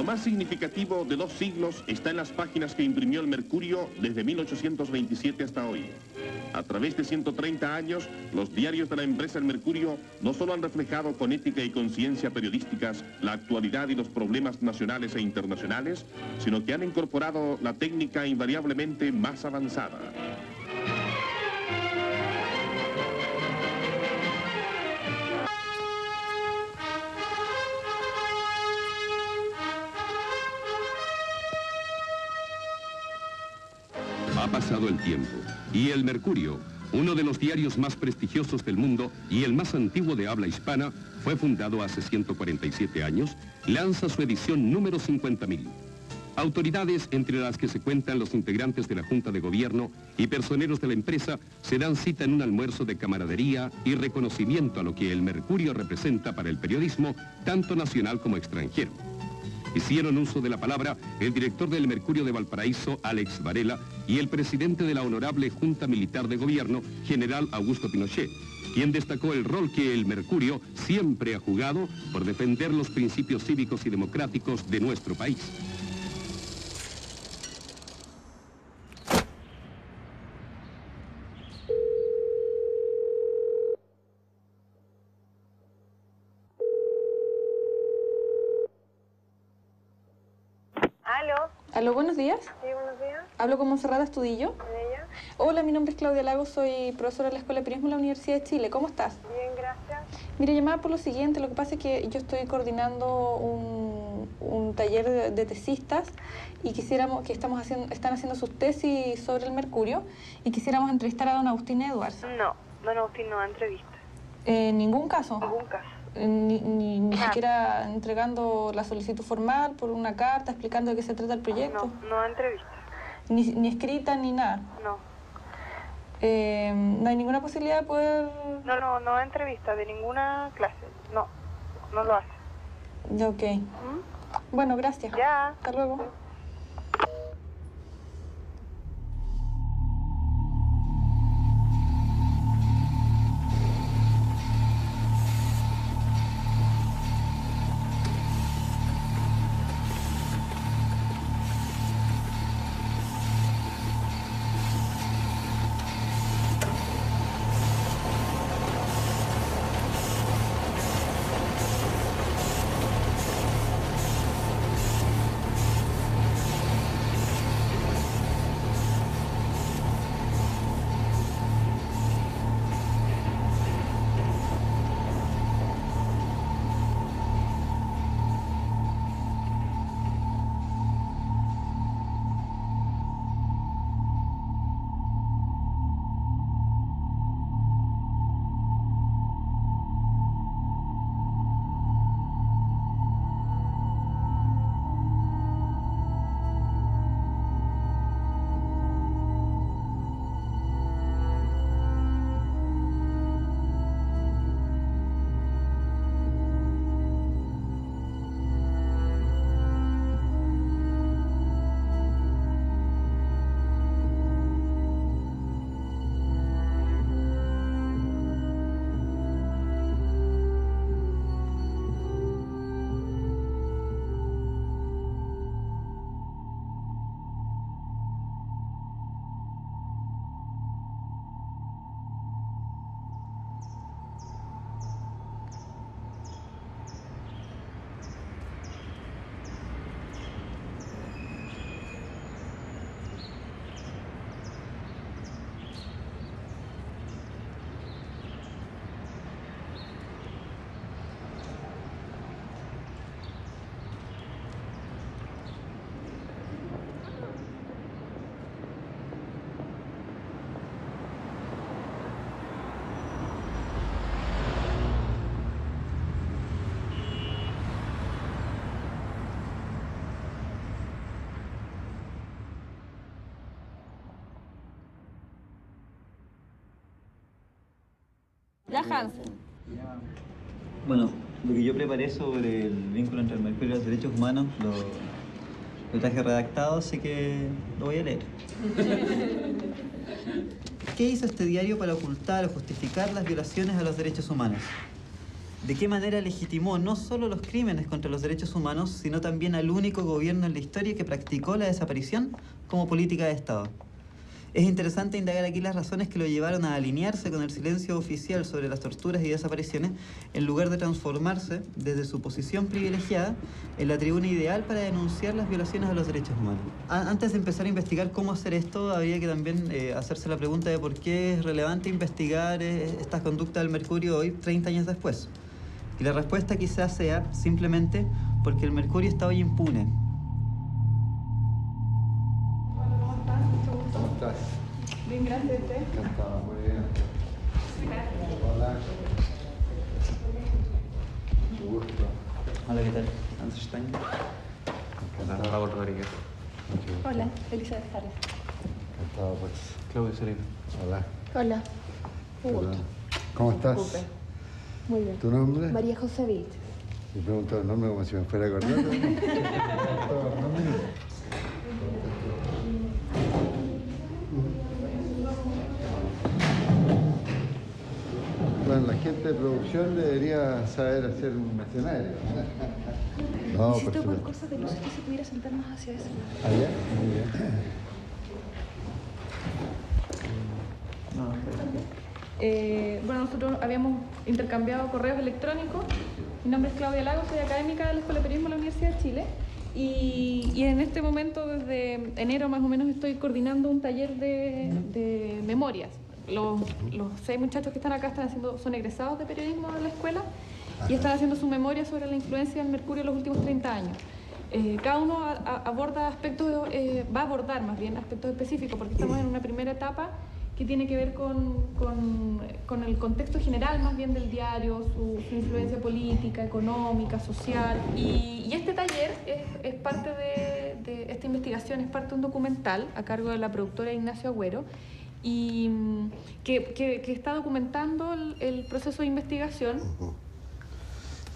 Lo más significativo de 2 siglos está en las páginas que imprimió el Mercurio desde 1827 hasta hoy. A través de 130 años, los diarios de la empresa El Mercurio no solo han reflejado con ética y conciencia periodísticas la actualidad y los problemas nacionales e internacionales, sino que han incorporado la técnica invariablemente más avanzada. Ha pasado el tiempo y El Mercurio, uno de los diarios más prestigiosos del mundo y el más antiguo de habla hispana, fue fundado hace 147 años, lanza su edición número 50.000. Autoridades, entre las que se cuentan los integrantes de la Junta de Gobierno y personeros de la empresa, se dan cita en un almuerzo de camaradería y reconocimiento a lo que El Mercurio representa para el periodismo, tanto nacional como extranjero. Hicieron uso de la palabra el director del Mercurio de Valparaíso, Alex Varela, y el presidente de la Honorable Junta Militar de Gobierno, general Augusto Pinochet, quien destacó el rol que el Mercurio siempre ha jugado por defender los principios cívicos y democráticos de nuestro país. Aló, buenos días. Sí, buenos días. Hablo con Montserrat Astudillo. ¿Con ella? Hola, mi nombre es Claudia Lagos, soy profesora de la Escuela de Periodismo de la Universidad de Chile. ¿Cómo estás? Bien, gracias. Mira, llamaba por lo siguiente, lo que pasa es que yo estoy coordinando un taller de tesistas y quisiéramos, que están haciendo sus tesis sobre el Mercurio y quisiéramos entrevistar a don Agustín Edwards. No, don Agustín no da entrevista. ¿En ningún caso? Ningún caso. Ni siquiera entregando la solicitud formal por una carta explicando de qué se trata el proyecto. No da entrevista. Ni escrita ni nada. No. ¿No hay ninguna posibilidad de poder...? No da entrevista de ninguna clase. No lo hace. Ya, ok. Bueno, gracias. Ya. Hasta luego. Ya, Hansen. Bueno, lo que yo preparé sobre el vínculo entre el Mercurio y los derechos humanos lo traje redactado, así que lo voy a leer. ¿Qué hizo este diario para ocultar o justificar las violaciones a los derechos humanos? de qué manera legitimó no solo los crímenes contra los derechos humanos, sino también al único gobierno en la historia que practicó la desaparición como política de Estado. Es interesante indagar aquí las razones que lo llevaron a alinearse con el silencio oficial sobre las torturas y desapariciones, en lugar de transformarse, desde su posición privilegiada, en la tribuna ideal para denunciar las violaciones a los derechos humanos. Antes de empezar a investigar cómo hacer esto, habría que también hacerse la pregunta de por qué es relevante investigar estas conductas del Mercurio hoy, 30 años después. Y la respuesta quizás sea simplemente porque el Mercurio está hoy impune. ¿Cómo estás? Bien, gracias. Encantado, muy bien. Hola. Mucho gusto. Hola, ¿qué tal? Hans Stein. Encantado. Raúl Rodríguez. Mucho gusto. Hola, Elizabeth Jara. Encantado, pues. Claudio Sereno. Hola. Hola, un gusto. Perdón. ¿Cómo estás? Disculpe. Muy bien. ¿Tu nombre? María José Vilches. Me pregunto el nombre como si me fuera a acordar. Bueno, la gente de producción debería saber hacer un escenario. No, Necesito por supuesto. cosas de luz que se pudiera sentar más hacia ese lado. ¿Allá? Muy bien. Bueno, nosotros habíamos intercambiado correos electrónicos. Mi nombre es Claudia Lagos, soy académica de la Escuela de Periodismo de la Universidad de Chile. Y en este momento, desde enero más o menos, estoy coordinando un taller de memorias. Los 6 muchachos que están acá son egresados de periodismo de la escuela y están haciendo su memoria sobre la influencia del Mercurio en los últimos 30 años. Cada uno aborda aspectos, va a abordar más bien aspectos específicos, porque estamos en una primera etapa que tiene que ver con el contexto general más bien del diario, su influencia política, económica, social. Y este taller es parte de esta investigación, es parte de un documental a cargo de la productora Ignacio Agüero, y que está documentando el proceso de investigación.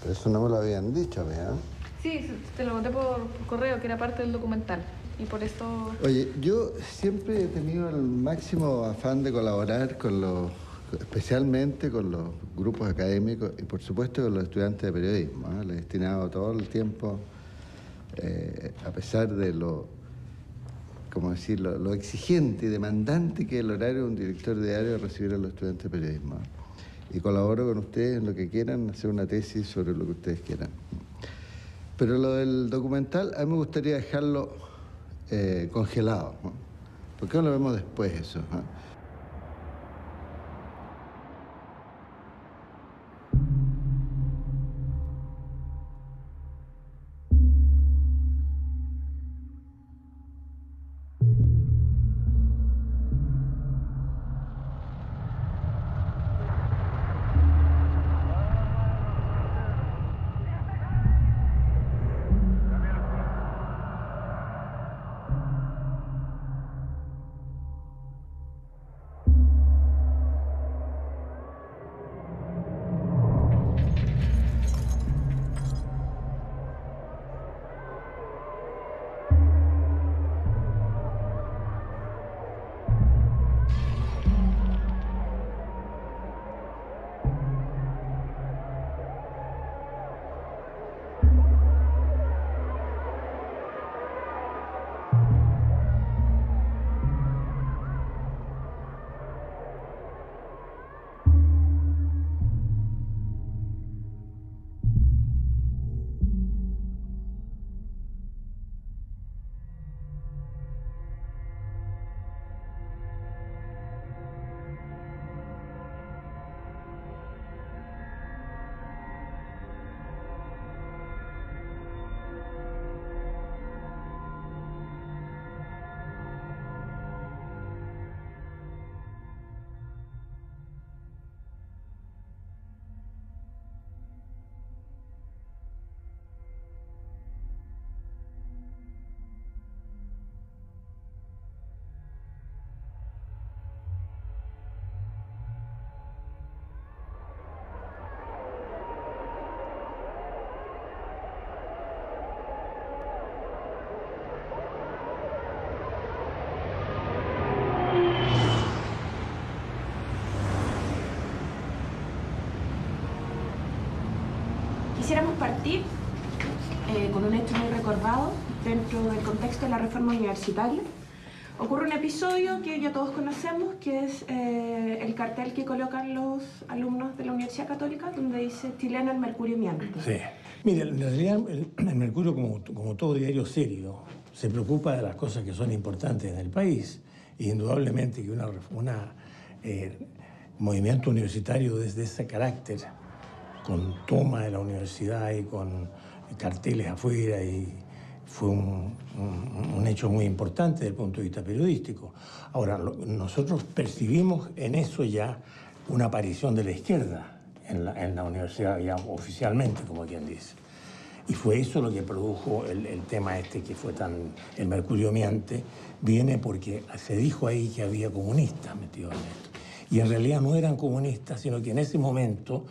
Pero eso no me lo habían dicho, ¿verdad? Sí, te lo conté por correo, que era parte del documental. Y por eso... Oye, yo siempre he tenido el máximo afán de colaborar especialmente con los grupos académicos y por supuesto con los estudiantes de periodismo. Le he destinado todo el tiempo, a pesar de lo exigente y demandante que es el horario de un director de diario recibir a los estudiantes de periodismo. Y colaboro con ustedes en lo que quieran, hacer una tesis sobre lo que ustedes quieran. Pero lo del documental, a mí me gustaría dejarlo congelado, ¿no? ¿Por qué no lo vemos después eso? con un hecho muy recordado dentro del contexto de la reforma universitaria. Ocurre un episodio que ya todos conocemos, que es el cartel que colocan los alumnos de la Universidad Católica, donde dice chileno el mercurio miente. Sí. Mire, en realidad el Mercurio, como todo diario serio, se preocupa de las cosas que son importantes en el país. Y indudablemente que un movimiento universitario desde ese carácter, con toma de la universidad y con carteles afuera, y fue un hecho muy importante desde el punto de vista periodístico. Ahora, nosotros percibimos en eso ya una aparición de la izquierda en la universidad, ya oficialmente, como quien dice. Y fue eso lo que produjo el tema este que fue tan... El mercurio miente, viene porque se dijo ahí que había comunistas metidos en esto. Y en realidad no eran comunistas, sino que en ese momento,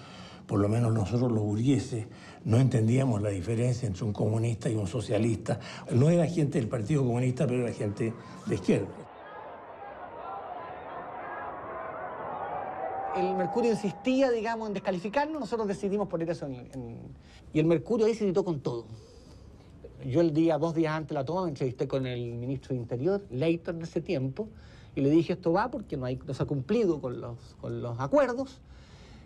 por lo menos nosotros los burgueses, no entendíamos la diferencia entre un comunista y un socialista. No era gente del Partido Comunista, pero era gente de izquierda. El Mercurio insistía, digamos, en descalificarnos, nosotros decidimos poner eso y el Mercurio ahí se editó con todo. Yo dos días antes de la toma, me entrevisté con el ministro de Interior, Leighton, en ese tiempo, y le dije, esto va porque no se ha cumplido con los acuerdos,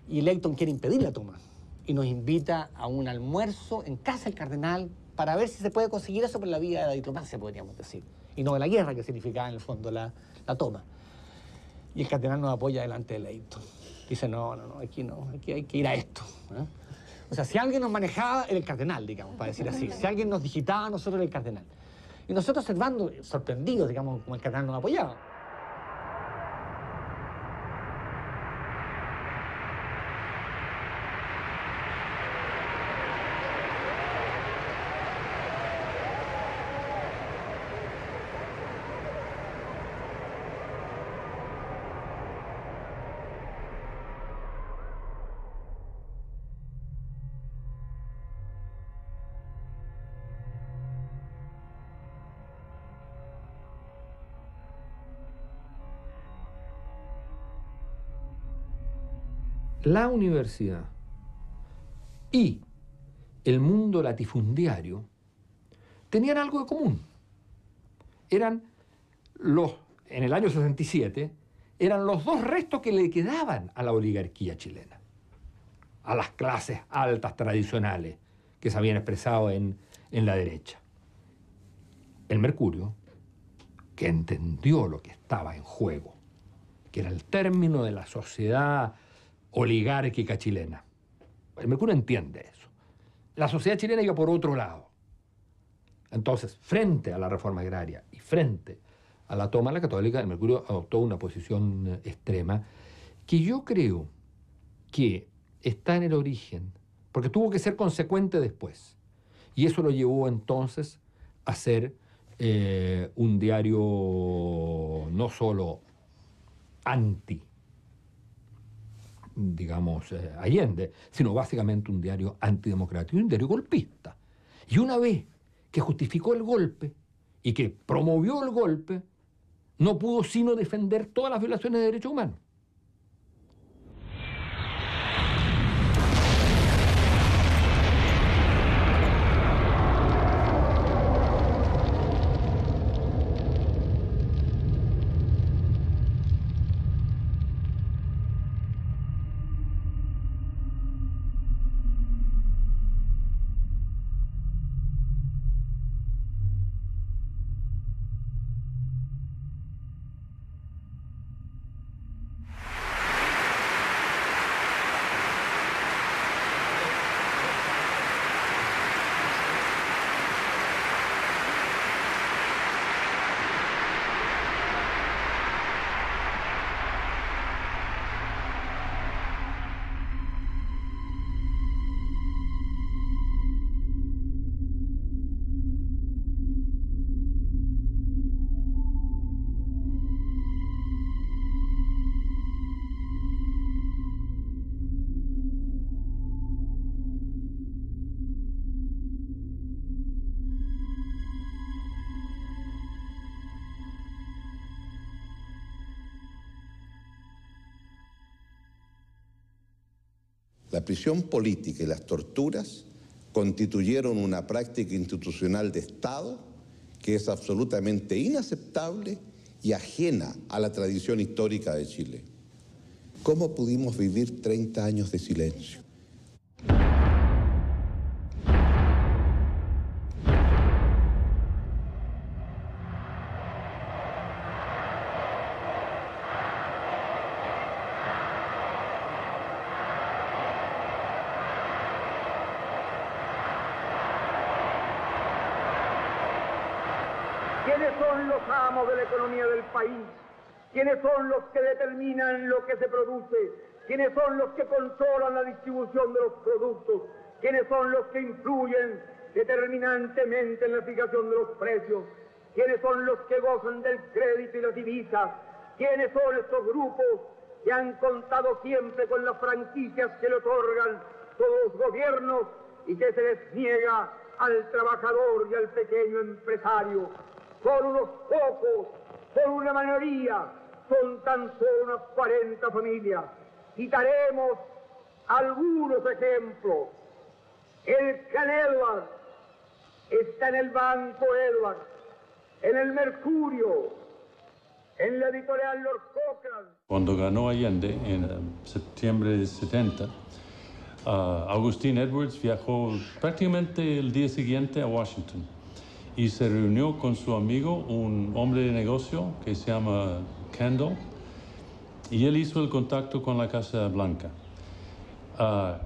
y Leighton quiere impedir la toma. Y nos invita a un almuerzo en casa del cardenal para ver si se puede conseguir eso por la vía de la diplomacia, podríamos decir, y no de la guerra, que significaba en el fondo la toma. Y el cardenal nos apoya delante de Leighton. Dice, no, aquí no, aquí hay que ir a esto, ¿eh? O sea, si alguien nos manejaba, era el cardenal, digamos, para decir así. Si alguien nos digitaba, nosotros era el cardenal. Y nosotros observando, sorprendidos, digamos, como el cardenal nos apoyaba. La universidad y el mundo latifundiario tenían algo de común. En el año 67, eran los dos restos que le quedaban a la oligarquía chilena, a las clases altas tradicionales que se habían expresado en la derecha. El Mercurio, que entendió lo que estaba en juego, que era el término de la sociedad oligárquica chilena. El Mercurio entiende eso. La sociedad chilena iba por otro lado. Entonces, frente a la reforma agraria y frente a la toma de la Católica, el Mercurio adoptó una posición extrema que yo creo que está en el origen, porque tuvo que ser consecuente después. Y eso lo llevó entonces a ser un diario no solo digamos, Allende, sino básicamente un diario antidemocrático y un diario golpista. Y una vez que justificó el golpe y que promovió el golpe, no pudo sino defender todas las violaciones de derechos humanos. La prisión política y las torturas constituyeron una práctica institucional de Estado que es absolutamente inaceptable y ajena a la tradición histórica de Chile. ¿Cómo pudimos vivir 30 años de silencio? ¿Quiénes son los amos de la economía del país? ¿Quiénes son los que determinan lo que se produce? ¿Quiénes son los que controlan la distribución de los productos? ¿Quiénes son los que influyen determinantemente en la fijación de los precios? ¿Quiénes son los que gozan del crédito y las divisas? ¿Quiénes son estos grupos que han contado siempre con las franquicias que le otorgan todos los gobiernos y que se les niega al trabajador y al pequeño empresario? Son unos pocos, son una mayoría, son tan solo unas 40 familias. Citaremos algunos ejemplos. El Clan Edward está en el Banco Edward, en el Mercurio, en la editorial Lord Cochrane. Cuando ganó Allende en septiembre de 70, Augustine Edwards viajó prácticamente el día siguiente a Washington y se reunió con su amigo, un hombre de negocio que se llama Kendall, y él hizo el contacto con la Casa Blanca.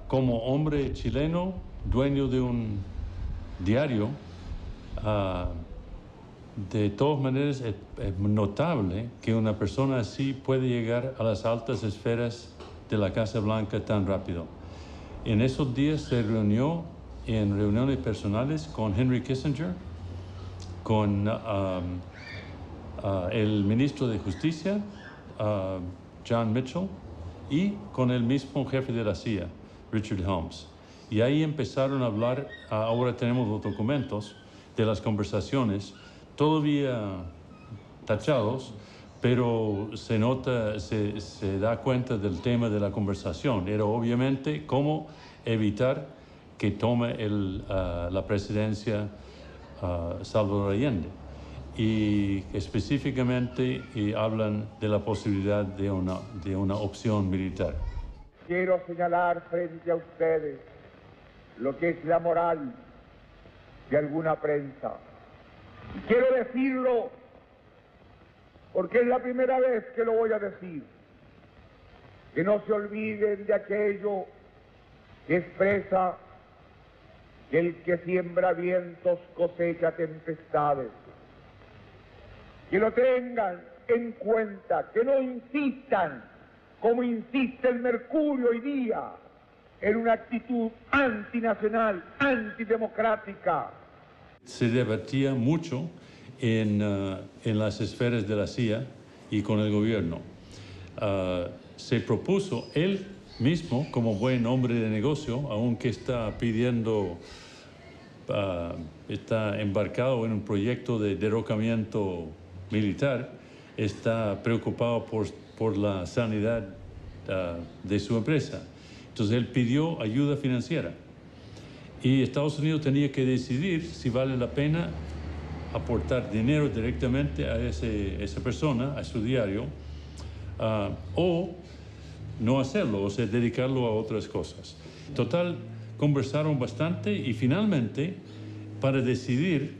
Como hombre chileno, dueño de un diario, de todas maneras es notable que una persona así puede llegar a las altas esferas de la Casa Blanca tan rápido. En esos días se reunió en reuniones personales con Henry Kissinger, con el ministro de Justicia, John Mitchell, y con el mismo jefe de la CIA, Richard Helms. Y ahí empezaron a hablar, ahora tenemos los documentos de las conversaciones, todavía tachados, pero se nota, se da cuenta del tema de la conversación. Era obviamente cómo evitar que tome la presidencia Salvador Allende. Y específicamente hablan de la posibilidad de una opción militar. Quiero señalar frente a ustedes lo que es la moral de alguna prensa. Y quiero decirlo porque es la primera vez que lo voy a decir. Que no se olviden de aquello que expresa que el que siembra vientos cosecha tempestades. Que lo tengan en cuenta, que no insistan, como insiste el Mercurio hoy día, en una actitud antinacional, antidemocrática. Se debatía mucho en las esferas de la CIA y con el gobierno. Se propuso él mismo, como buen hombre de negocio, aunque está pidiendo, está embarcado en un proyecto de derrocamiento militar, está preocupado por la sanidad de su empresa. Entonces él pidió ayuda financiera y Estados Unidos tenía que decidir si vale la pena aportar dinero directamente a esa persona, a su diario, o no hacerlo, o sea, dedicarlo a otras cosas. Total, conversaron bastante y finalmente, para decidir,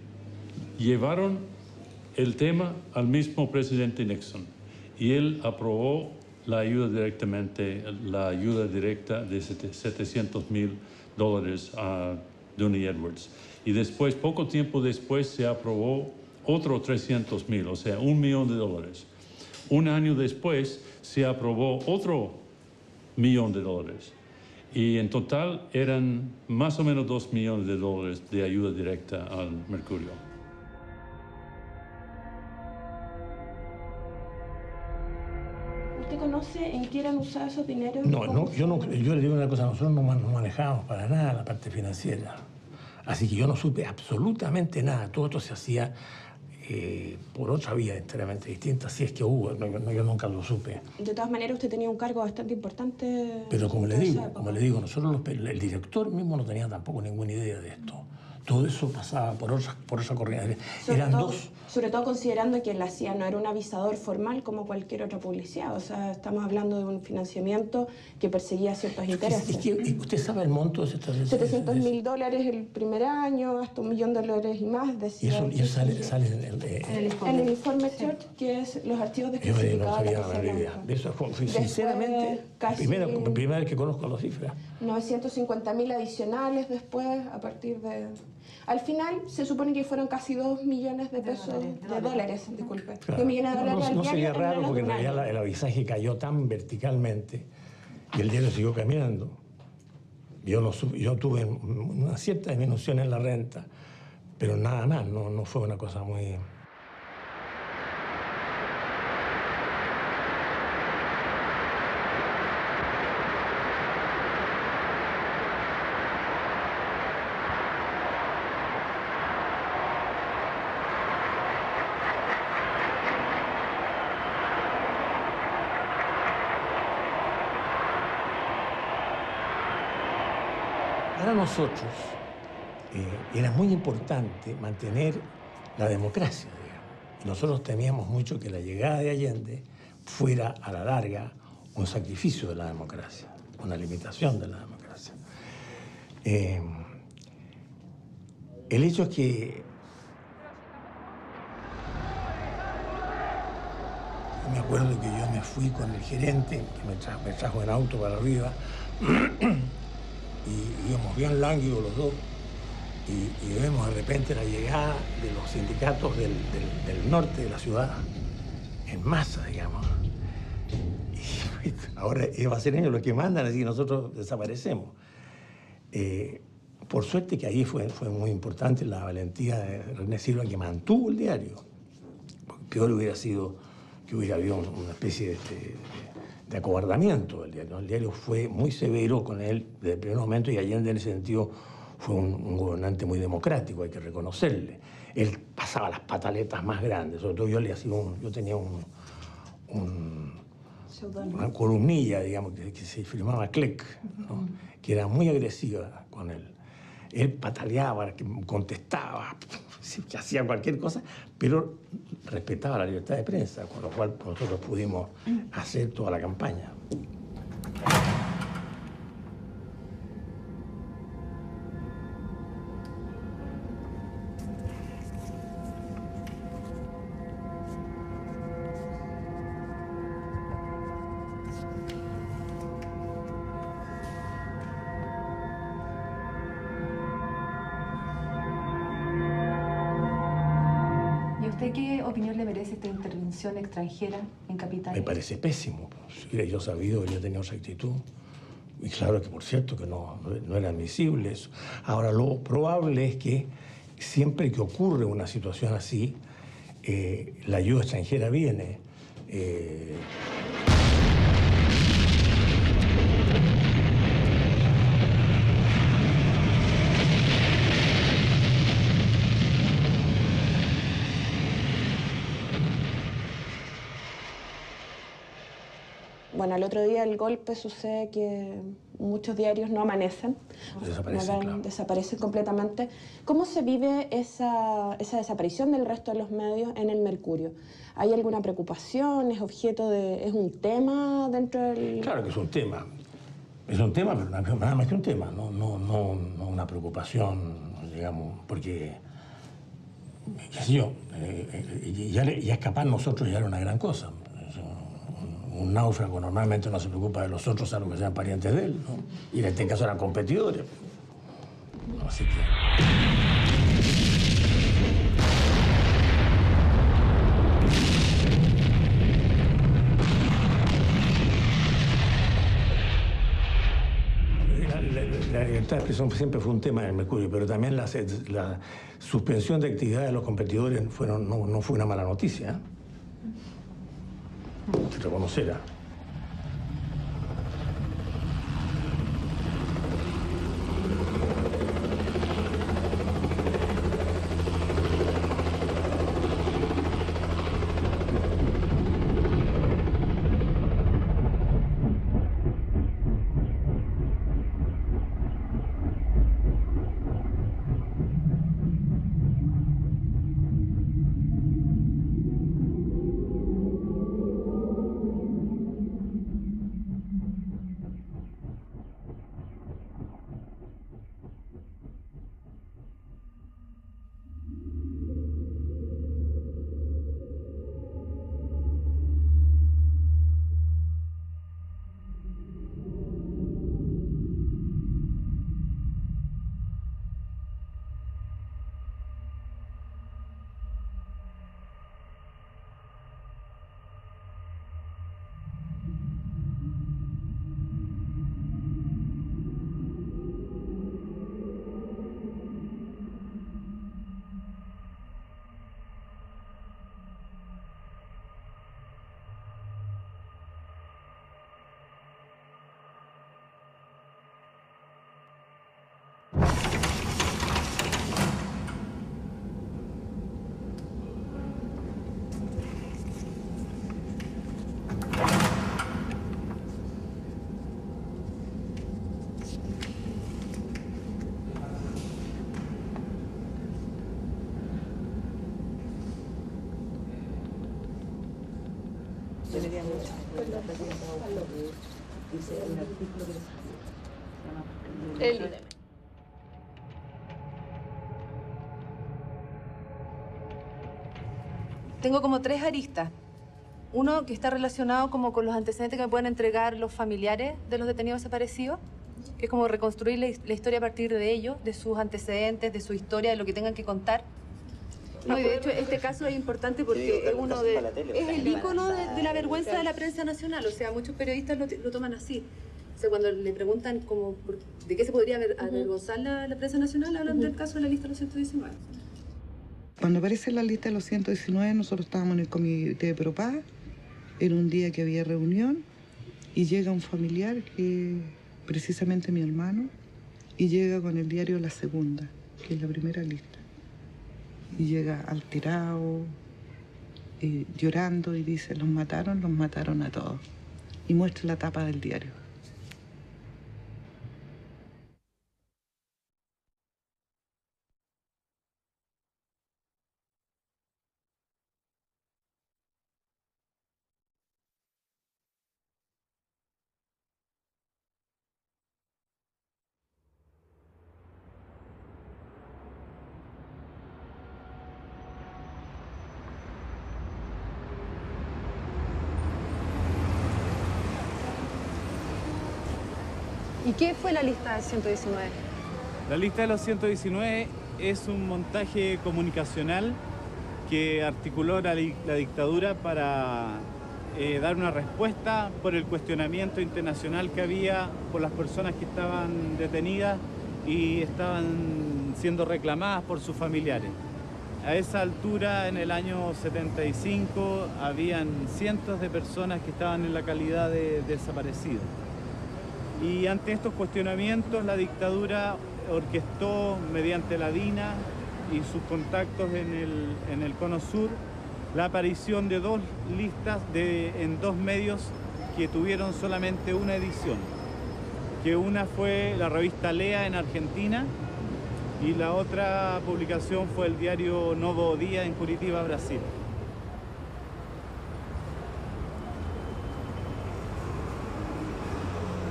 llevaron el tema al mismo presidente Nixon y él aprobó la ayuda directa de $700,000 a Dooney Edwards. Y después, poco tiempo después, se aprobó otro 300,000, o sea, $1 millón. Un año después se aprobó otro $1 millón. Y en total eran más o menos $2 millones de ayuda directa al Mercurio. ¿Usted conoce en qué eran usados esos dineros? No, yo le digo una cosa, nosotros no manejamos para nada la parte financiera. Así que yo no supe absolutamente nada. Todo esto se hacía por otra vía enteramente distinta, si es que hubo, yo nunca lo supe. De todas maneras, usted tenía un cargo bastante importante. Pero como le digo, nosotros el director mismo no tenía tampoco ninguna idea de esto. Todo eso pasaba por esa corriente. Eran dos. Sobre todo considerando que la CIA no era un avisador formal como cualquier otra publicidad. O sea, estamos hablando de un financiamiento que perseguía ciertos intereses. ¿Usted sabe el monto de estas $700.000 el primer año, hasta $1 millón y más. Decía, y eso sale en el informe Church, que es los archivos desclasificados. Yo no sabía la realidad. Eso fue, sinceramente, primera vez que conozco las cifras. 950.000 adicionales después, a partir de... Al final, se supone que fueron casi 2 millones de pesos, de dólares, disculpe. Claro. 2 millones de dólares al No diario. sería raro porque en realidad el avisaje cayó tan verticalmente y el diario siguió caminando. Yo tuve una cierta disminución en la renta, pero nada más, no fue una cosa muy... Para nosotros era muy importante mantener la democracia, digamos. Y nosotros temíamos mucho que la llegada de Allende fuera a la larga un sacrificio de la democracia, una limitación de la democracia. El hecho es que me acuerdo que yo me fui con el gerente, que me trajo en auto para arriba, y íbamos bien lánguidos los dos, y vemos de repente la llegada de los sindicatos del norte de la ciudad, en masa, digamos. Y ahora va a ser ellos los que mandan, así que nosotros desaparecemos. Por suerte que ahí fue muy importante la valentía de René Silva, que mantuvo el diario. Peor hubiera sido que hubiera habido una especie de acobardamiento del diario. El diario fue muy severo con él desde el primer momento y Allende en ese sentido fue un gobernante muy democrático, hay que reconocerle. Él pasaba las pataletas más grandes, sobre todo yo tenía una columnilla, digamos, que se firmaba Cleck, ¿no? Que era muy agresiva con él. Él pataleaba, contestaba, que hacía cualquier cosa, pero respetaba la libertad de prensa, con lo cual nosotros pudimos hacer toda la campaña. ¿Qué opinión le merece esta intervención extranjera en capitales? Me parece pésimo. Si hubiera yo sabido, habría tenido esa actitud. Y claro que, por cierto, que no era admisible eso. Ahora, lo probable es que siempre que ocurre una situación así, la ayuda extranjera viene. Bueno, al otro día del golpe sucede que muchos diarios no amanecen, desaparecen completamente. ¿Cómo se vive esa desaparición del resto de los medios en el Mercurio? ¿Hay alguna preocupación? ¿Es un tema dentro del...? Claro que es un tema. Es un tema, pero nada más que un tema, no una preocupación, digamos, porque, qué sé yo, ya escapar nosotros ya era una gran cosa. Un náufrago normalmente no se preocupa de los otros, salvo que sean parientes de él, ¿no? Y en este caso eran competidores. Así que... La libertad de expresión siempre fue un tema en el Mercurio, pero también la suspensión de actividad de los competidores no fue una mala noticia, ¿eh? Se reconocerá. Deberíamos. Tengo como 3 aristas. Uno que está relacionado como con los antecedentes que me pueden entregar los familiares de los detenidos desaparecidos, que es como reconstruir la historia a partir de ellos, de sus antecedentes, de su historia, de lo que tengan que contar. No, y de hecho este caso es importante porque es el ícono de la vergüenza de la prensa nacional. O sea, muchos periodistas lo toman así. O sea, cuando le preguntan como de qué se podría avergonzar la prensa nacional, hablan del caso de la lista de los 119. Cuando aparece la lista de los 119, nosotros estábamos en el comité de Propaz, era un día que había reunión, y llega un familiar, que precisamente mi hermano, y llega con el diario La Segunda, que es la primera lista. Y llega alterado, llorando, y dice, los mataron a todos. Y muestra la tapa del diario. ¿Y qué fue la lista del 119? La lista de los 119 es un montaje comunicacional que articuló la dictadura para dar una respuesta por el cuestionamiento internacional que había por las personas que estaban detenidas y estaban siendo reclamadas por sus familiares. A esa altura, en el año 75, habían cientos de personas que estaban en la calidad de desaparecidos. Y ante estos cuestionamientos, la dictadura orquestó mediante la DINA y sus contactos en el Cono Sur la aparición de 2 listas en 2 medios que tuvieron solamente una edición. Que una fue la revista Lea en Argentina y la otra publicación fue el diario Novo Dia en Curitiba, Brasil.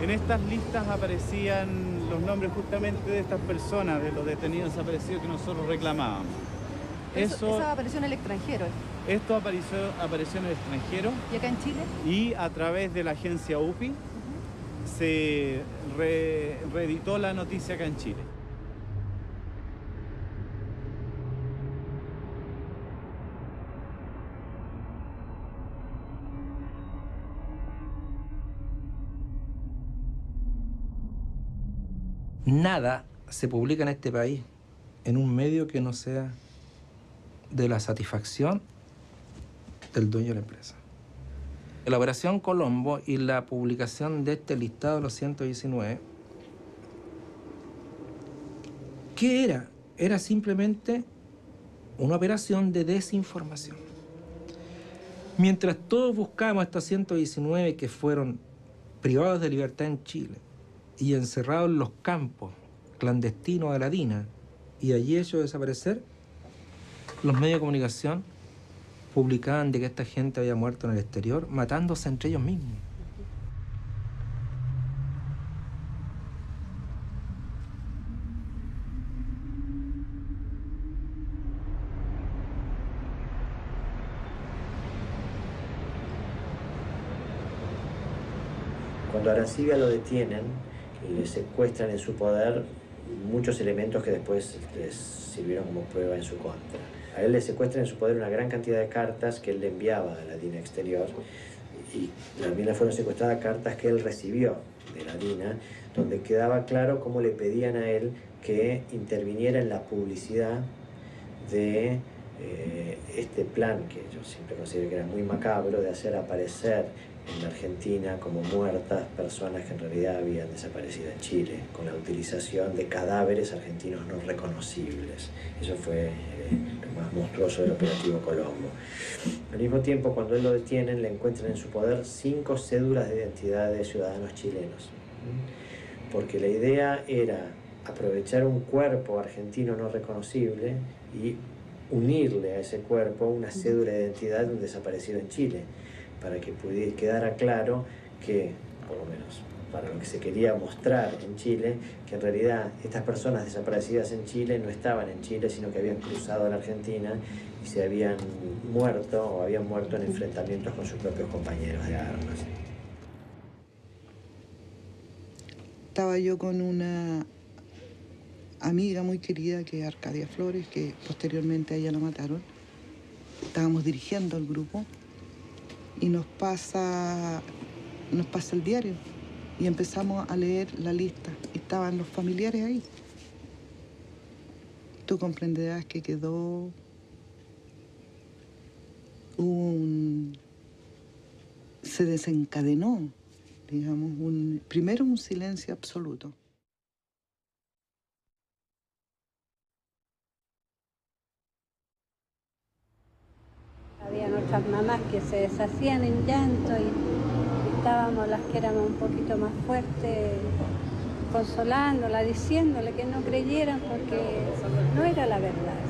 En estas listas aparecían los nombres justamente de estas personas, de los detenidos desaparecidos que nosotros reclamábamos. Eso apareció en el extranjero. Esto apareció en el extranjero. ¿Y acá en Chile? Y a través de la agencia UPI se reeditó la noticia acá en Chile. Nada se publica en este país en un medio que no sea de la satisfacción del dueño de la empresa. La Operación Colombo y la publicación de este listado de los 119, ¿qué era? Era simplemente una operación de desinformación. Mientras todos buscábamos a estos 119 que fueron privados de libertad en Chile, y encerrados en los campos clandestinos de la DINA y allí hecho desaparecer, los medios de comunicación publicaban de que esta gente había muerto en el exterior, matándose entre ellos mismos. Cuando a Arancibia lo detienen, le secuestran en su poder muchos elementos que después les sirvieron como prueba en su contra. A él le secuestran en su poder una gran cantidad de cartas que él le enviaba a la DINA exterior, y también le fueron secuestradas cartas que él recibió de la DINA, donde quedaba claro cómo le pedían a él que interviniera en la publicidad de este plan, que yo siempre considero que era muy macabro, de hacer aparecer en la Argentina como muertas personas que en realidad habían desaparecido en Chile, con la utilización de cadáveres argentinos no reconocibles. Eso fue lo más monstruoso del operativo Colombo. Al mismo tiempo, cuando él lo detienen, le encuentran en su poder 5 cédulas de identidad de ciudadanos chilenos, porque la idea era aprovechar un cuerpo argentino no reconocible y unirle a ese cuerpo una cédula de identidad de un desaparecido en Chile. para que quedara claro que, por lo menos para lo que se quería mostrar en Chile, que en realidad estas personas desaparecidas en Chile no estaban en Chile, sino que habían cruzado a la Argentina y se habían muerto en enfrentamientos con sus propios compañeros de armas. Estaba yo con una amiga muy querida que es Arcadia Flores, que posteriormente a ella la mataron. Estábamos dirigiendo el grupo y nos pasa el diario y empezamos a leer la lista y estaban los familiares ahí. Tú comprenderás que se desencadenó, digamos, primero un silencio absoluto. Había nuestras mamás que se deshacían en llanto y estábamos las que éramos un poquito más fuertes, consolándola, diciéndole que no creyeran porque no era la verdad.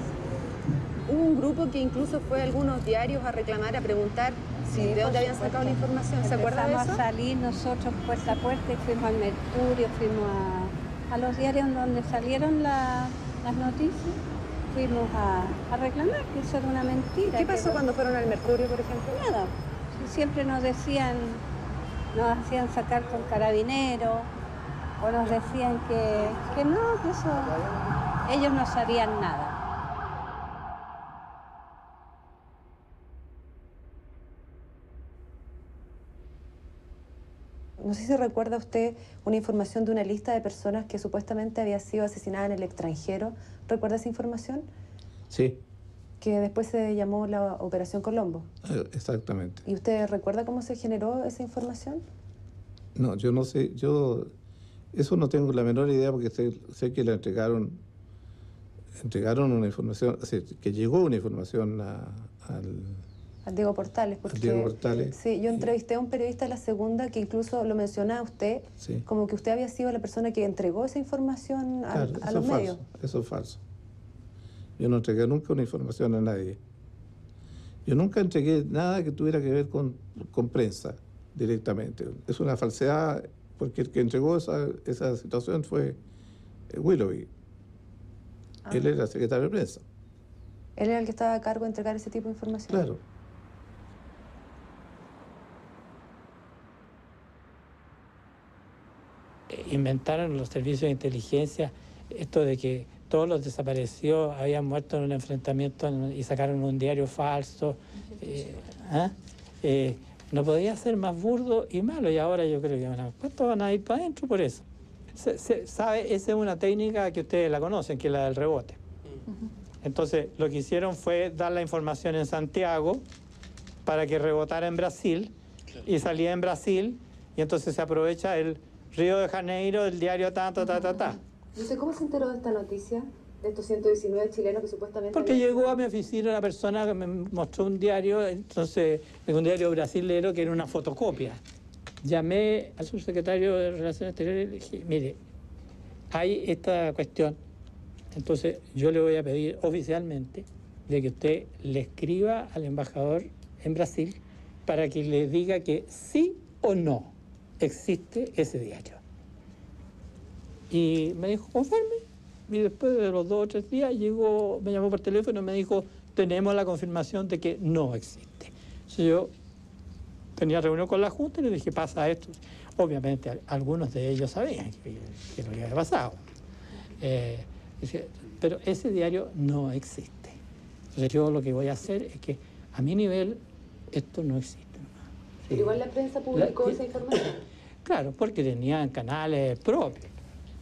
Hubo un grupo que incluso fue a algunos diarios a reclamar, a preguntar de dónde habían sacado la información. ¿Se acuerda de eso? Empezamos a salir nosotros puerta a puerta y fuimos al Mercurio, fuimos a los diarios donde salieron las noticias. Fuimos a reclamar que eso era una mentira. ¿Qué pasó cuando fueron al Mercurio, por ejemplo? Nada. Siempre nos decían, nos hacían sacar con carabineros, o nos decían que no, que eso, ellos no sabían nada. No sé si recuerda usted una información de una lista de personas que supuestamente había sido asesinada en el extranjero. ¿Recuerda esa información? Sí. Que después se llamó la Operación Colombo. Exactamente. ¿Y usted recuerda cómo se generó esa información? No, yo no sé, eso no tengo la menor idea porque sé que le entregaron una información, o sea, que llegó una información Al Diego Portales. Al Diego Portales. Sí, yo entrevisté a un periodista de La Segunda que incluso lo mencionaba usted, sí, como que usted había sido la persona que entregó esa información claro, a los medios. Eso es falso. Yo no entregué nunca una información a nadie. Yo nunca entregué nada que tuviera que ver con prensa directamente. Es una falsedad porque el que entregó esa situación fue Willoughby. Él era secretario de prensa. Él era el que estaba a cargo de entregar ese tipo de información. Claro. Inventaron los servicios de inteligencia esto de que todos los desaparecidos habían muerto en un enfrentamiento y sacaron un diario falso. No podía ser más burdo y malo, y ahora yo creo que ¿cuántos van a ir para adentro por eso? ¿Sabe? Esa es una técnica que ustedes la conocen, que es la del rebote. Entonces, lo que hicieron fue dar la información en Santiago para que rebotara en Brasil, y salía en Brasil, y entonces se aprovecha el Río de Janeiro del diario ta. Dice, ¿cómo se enteró de esta noticia? De estos 119 chilenos que supuestamente... Porque llegó a mi oficina una persona que me mostró un diario, entonces, un diario brasilero que era una fotocopia. Llamé al subsecretario de Relaciones Exteriores y le dije, mire, hay esta cuestión, entonces yo le voy a pedir oficialmente de que usted le escriba al embajador en Brasil para que le diga que sí o no existe ese diario. Y me dijo, conforme. Y después de los 2 o 3 días me llamó por teléfono y me dijo, tenemos la confirmación de que no existe. Entonces yo tenía reunión con la Junta y le dije, pasa esto. Obviamente algunos de ellos sabían que lo había pasado. Pero ese diario no existe. Entonces yo lo que voy a hacer es que a mi nivel esto no existe. Pero igual la prensa publicó esa información. Claro, porque tenían canales propios.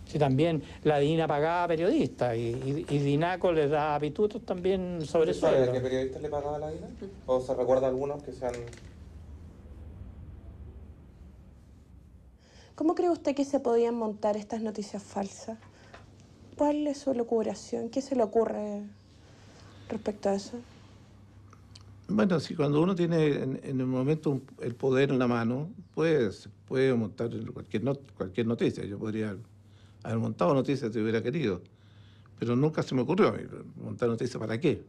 Si también la DINA pagaba periodistas y DINACO les da pitutos también sobre eso. ¿Sabe a qué periodistas le pagaba la DINA? ¿O se recuerda algunos que sean...? ¿Cómo cree usted que se podían montar estas noticias falsas? ¿Cuál es su locuración? ¿Qué se le ocurre respecto a eso? Bueno, si cuando uno tiene en el momento el poder en la mano, pues puede montar cualquier noticia. Yo podría haber montado noticias si hubiera querido, pero nunca se me ocurrió a mí montar noticias. ¿Para qué?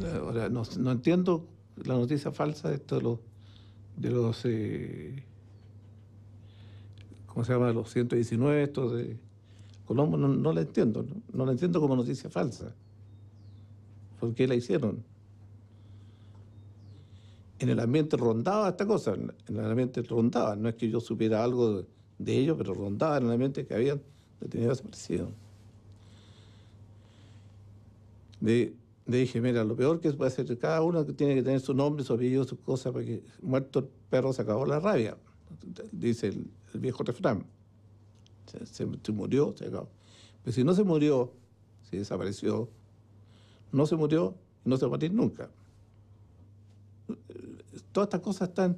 Ahora, no entiendo la noticia falsa de esto de los ¿cómo se llama? Los 119, estos de Colombo, no la entiendo. No la entiendo como noticia falsa. ¿Por qué la hicieron? En el ambiente rondaba esta cosa, en el ambiente rondaba. No es que yo supiera algo de ello, pero rondaba en el ambiente que habían detenido desaparecido. Le dije, mira, lo peor que puede hacer cada uno que tiene que tener su nombre, su apellido, sus cosas, porque muerto el perro se acabó la rabia, dice el viejo refrán. Se murió, se acabó. Pero si no se murió, si desapareció, no se murió y no se va a morir nunca. Todas estas cosas están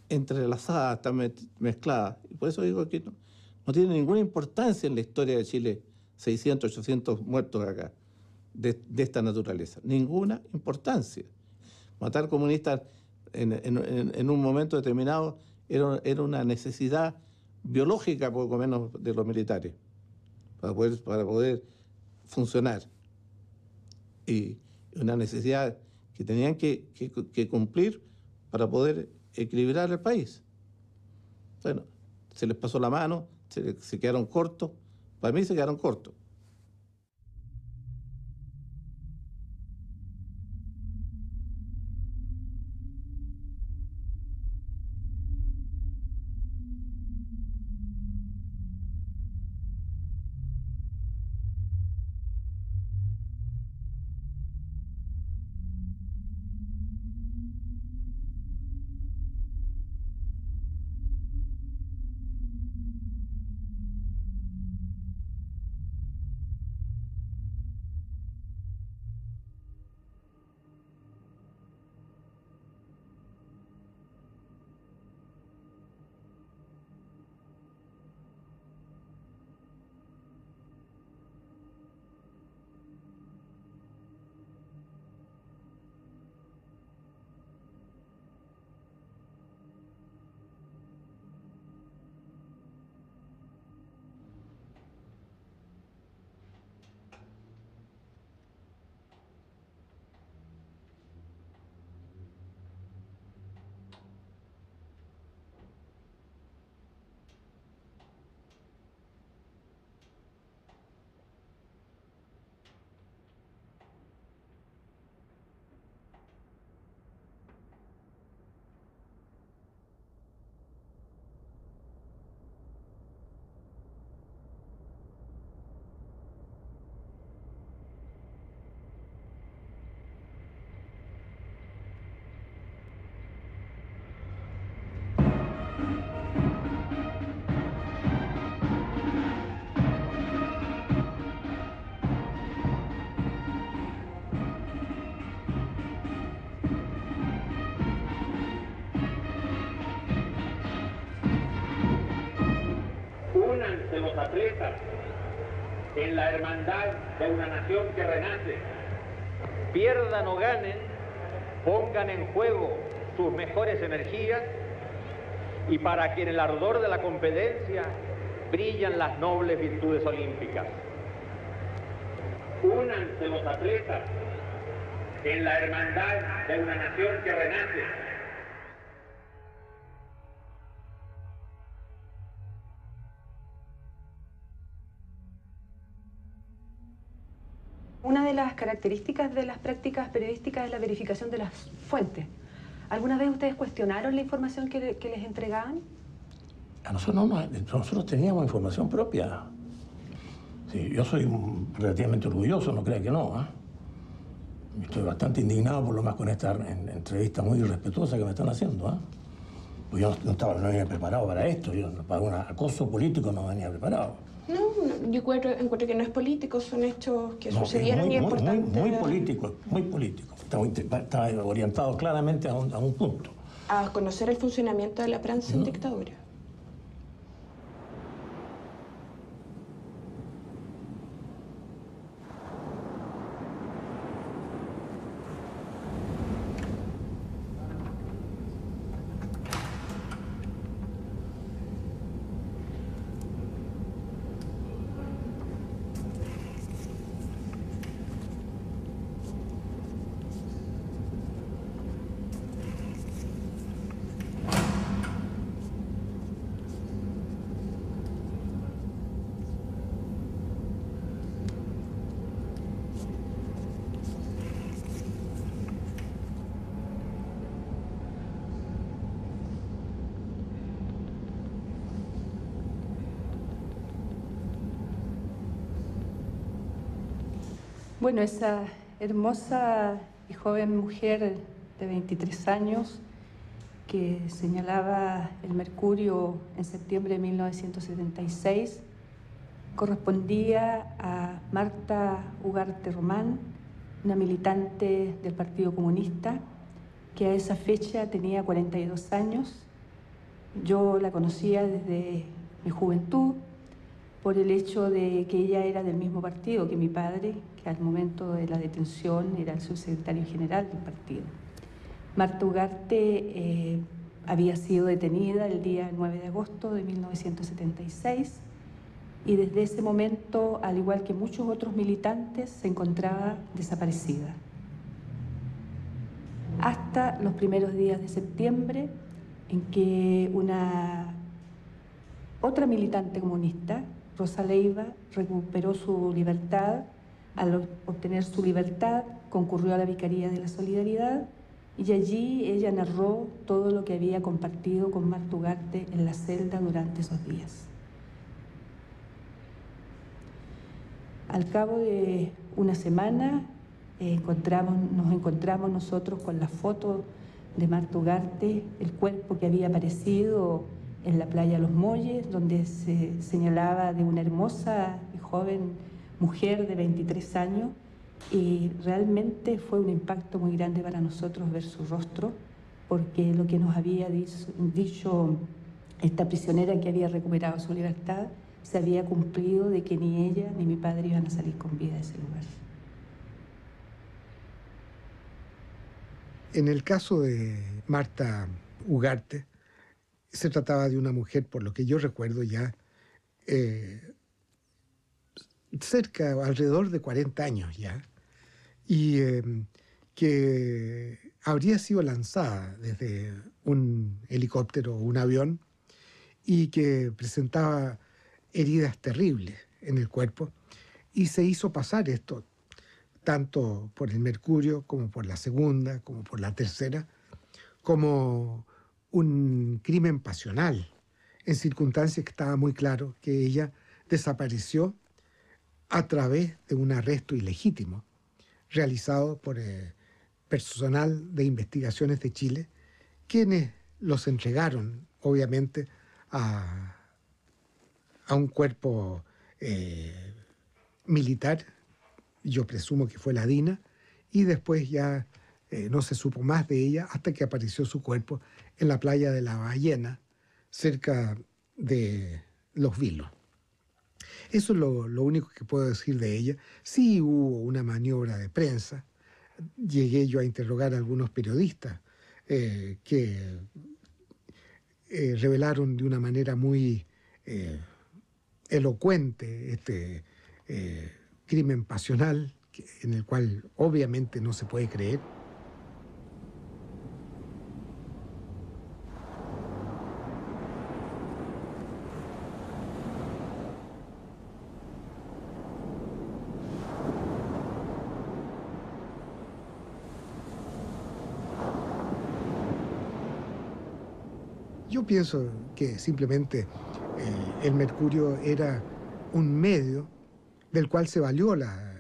entrelazadas, están mezcladas. Y por eso digo que no tiene ninguna importancia en la historia de Chile 600, 800 muertos acá, de esta naturaleza. Ninguna importancia. Matar comunistas en un momento determinado era una necesidad biológica, poco menos, de los militares, para poder funcionar. Y una necesidad que tenían que cumplir para poder equilibrar el país. Bueno, se les pasó la mano, se quedaron cortos. Para mí se quedaron cortos. Únanse los atletas en la hermandad de una nación que renace. Pierdan o ganen, pongan en juego sus mejores energías y para que en el ardor de la competencia brillan las nobles virtudes olímpicas. Únanse los atletas en la hermandad de una nación que renace. Una de las características de las prácticas periodísticas es la verificación de las fuentes. ¿Alguna vez ustedes cuestionaron la información que les entregaban? A nosotros teníamos información propia. Sí, yo soy relativamente orgulloso, no crea que no. Estoy bastante indignado por lo más con esta entrevista muy irrespetuosa que me están haciendo. Pues yo no venía preparado para esto, yo para un acoso político no venía preparado. No, yo encuentro que no es político, son hechos que sucedieron y es importante. Muy político, muy político. Está orientado claramente a un punto. A conocer el funcionamiento de la prensa en dictadura. Bueno, esa hermosa y joven mujer de 23 años que señalaba el mercurio en septiembre de 1976 correspondía a Marta Ugarte Román, una militante del Partido Comunista que a esa fecha tenía 42 años. Yo la conocía desde mi juventud por el hecho de que ella era del mismo partido que mi padre, que al momento de la detención era el subsecretario general del partido. Marta Ugarte había sido detenida el día 9 de agosto de 1976 y desde ese momento, al igual que muchos otros militantes, se encontraba desaparecida. Hasta los primeros días de septiembre, en que otra militante comunista, Rosa Leiva, recuperó su libertad. Al obtener su libertad, concurrió a la Vicaría de la Solidaridad y allí ella narró todo lo que había compartido con Marta Ugarte en la celda durante esos días. Al cabo de una semana nos encontramos nosotros con la foto de Marta Ugarte, el cuerpo que había aparecido en la playa Los Molles, donde se señalaba de una hermosa y joven mujer de 23 años, y realmente fue un impacto muy grande para nosotros ver su rostro, porque lo que nos había dicho esta prisionera que había recuperado su libertad se había cumplido, de que ni ella ni mi padre iban a salir con vida de ese lugar. En el caso de Marta Ugarte, se trataba de una mujer, por lo que yo recuerdo ya, cerca, alrededor de 40 años ya, y que habría sido lanzada desde un helicóptero o un avión y que presentaba heridas terribles en el cuerpo, y se hizo pasar esto, tanto por el mercurio como por la segunda, como por la tercera, como un crimen pasional, en circunstancias que estaba muy claro que ella desapareció a través de un arresto ilegítimo realizado por personal de investigaciones de Chile, quienes los entregaron, obviamente, a un cuerpo militar, yo presumo que fue la DINA, y después ya no se supo más de ella hasta que apareció su cuerpo en la playa de La Ballena, cerca de Los Vilos. Eso es lo único que puedo decir de ella. Sí hubo una maniobra de prensa. Llegué yo a interrogar a algunos periodistas que revelaron de una manera muy elocuente este crimen pasional, en el cual obviamente no se puede creer. Yo pienso que simplemente el mercurio era un medio del cual se valió la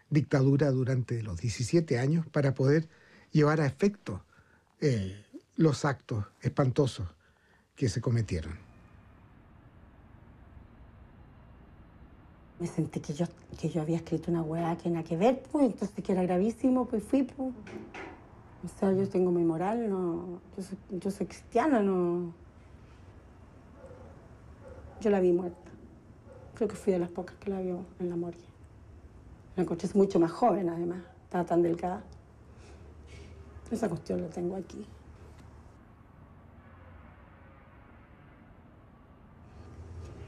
dictadura durante los 17 años para poder llevar a efecto los actos espantosos que se cometieron. Me sentí que yo había escrito una hueá que nada que ver, pues, entonces que era gravísimo, pues fui, pues. O sea, yo tengo mi moral, no, yo soy cristiana, no. Yo la vi muerta. Creo que fui de las pocas que la vio en la morgue. La encontré mucho más joven, además. Estaba tan delgada. Esa cuestión la tengo aquí.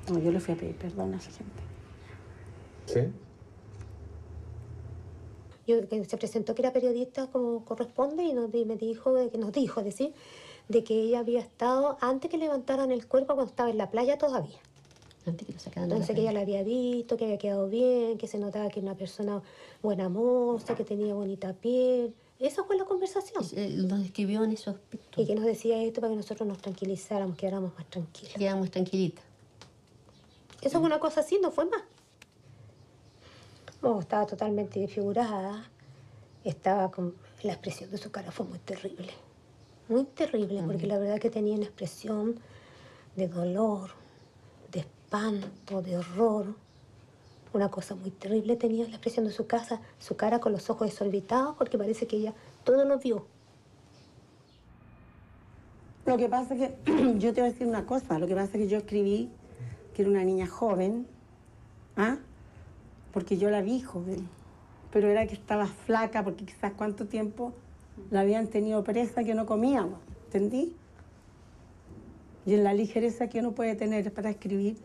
No, yo le fui a pedir perdón a esa gente. ¿Sí? Yo, que se presentó que era periodista como corresponde y nos dijo de que ella había estado antes que levantaran el cuerpo cuando estaba en la playa todavía. Antes que lo sacaran de la Entonces que ella la había visto, que había quedado bien, que se notaba que era una persona buena moza, que tenía bonita piel. Esa fue la conversación. Lo describió en esos aspectos. Y que nos decía esto para que nosotros nos tranquilizáramos, quedáramos más tranquilas. Quedamos tranquilitas. Eso fue una cosa así, no fue más. No, estaba totalmente desfigurada. La expresión de su cara fue muy terrible, porque la verdad que tenía una expresión de dolor, de espanto, de horror. Una cosa muy terrible tenía la expresión de su cara con los ojos desorbitados, porque parece que ella todo lo vio. Lo que pasa es que, yo te voy a decir una cosa, lo que pasa es que yo escribí que era una niña joven, porque yo la vi joven, pero era que estaba flaca, porque quizás cuánto tiempo la habían tenido presa que no comíamos, ¿entendí? Y en la ligereza que uno puede tener para escribir.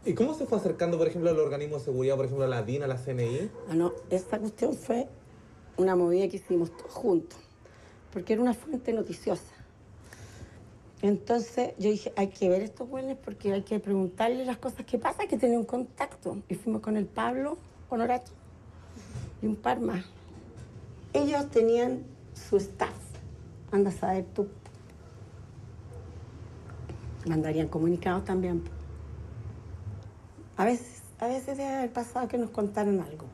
¿Y cómo se fue acercando, por ejemplo, al organismo de seguridad, por ejemplo, a la DIN, a la CNI? No, esta cuestión fue una movida que hicimos todos juntos, porque era una fuente noticiosa. Entonces yo dije, hay que ver estos buenos porque hay que preguntarle las cosas que pasa, hay que tener un contacto. Y fuimos con el Pablo Honorato y un par más. Ellos tenían su staff, anda a saber tú. Mandarían comunicados también. A veces debe haber pasado que nos contaron algo.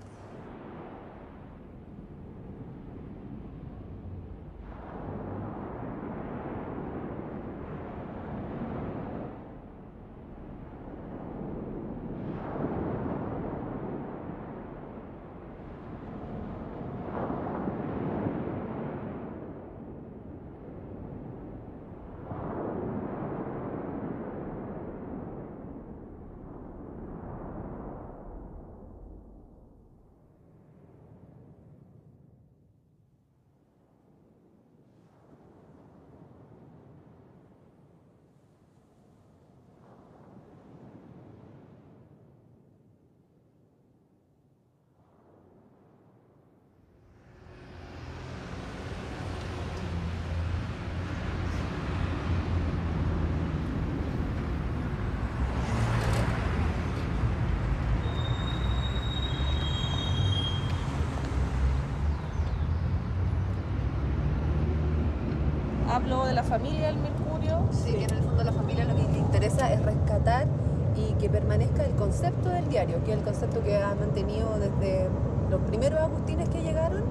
Hablo de la familia del Mercurio. Sí, que en el fondo la familia lo que le interesa es rescatar y que permanezca el concepto del diario, que es el concepto que ha mantenido desde los primeros agustines que llegaron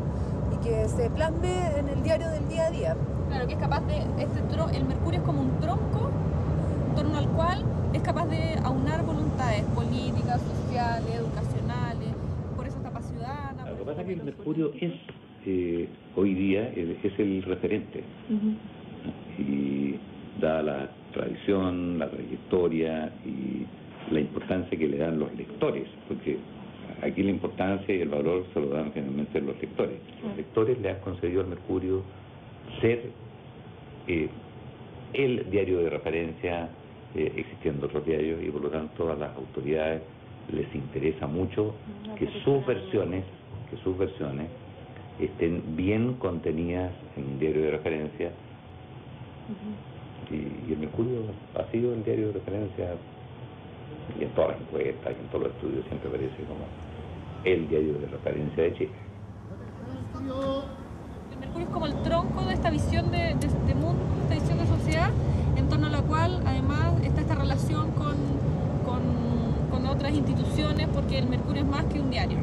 y que se plasme en el diario del día a día. Claro, que es capaz de, el Mercurio es como un tronco en torno al cual es capaz de aunar voluntades políticas, sociales, educacionales, por eso etapa ciudadana. Lo que pasa es que el Mercurio es hoy día es el referente. Y dada la tradición, la trayectoria y la importancia que le dan los lectores, porque aquí la importancia y el valor se lo dan generalmente los lectores. Los lectores le han concedido al Mercurio ser el diario de referencia, existiendo otros diarios, y por lo tanto a las autoridades les interesa mucho que sus versiones estén bien contenidas en un diario de referencia. Y el Mercurio ha sido el diario de referencia, y en todas las encuestas y en todos los estudios siempre aparece como el diario de referencia de Chile. El Mercurio es como el tronco de esta visión de mundo, esta visión de sociedad, en torno a la cual además está esta relación con otras instituciones, porque el Mercurio es más que un diario.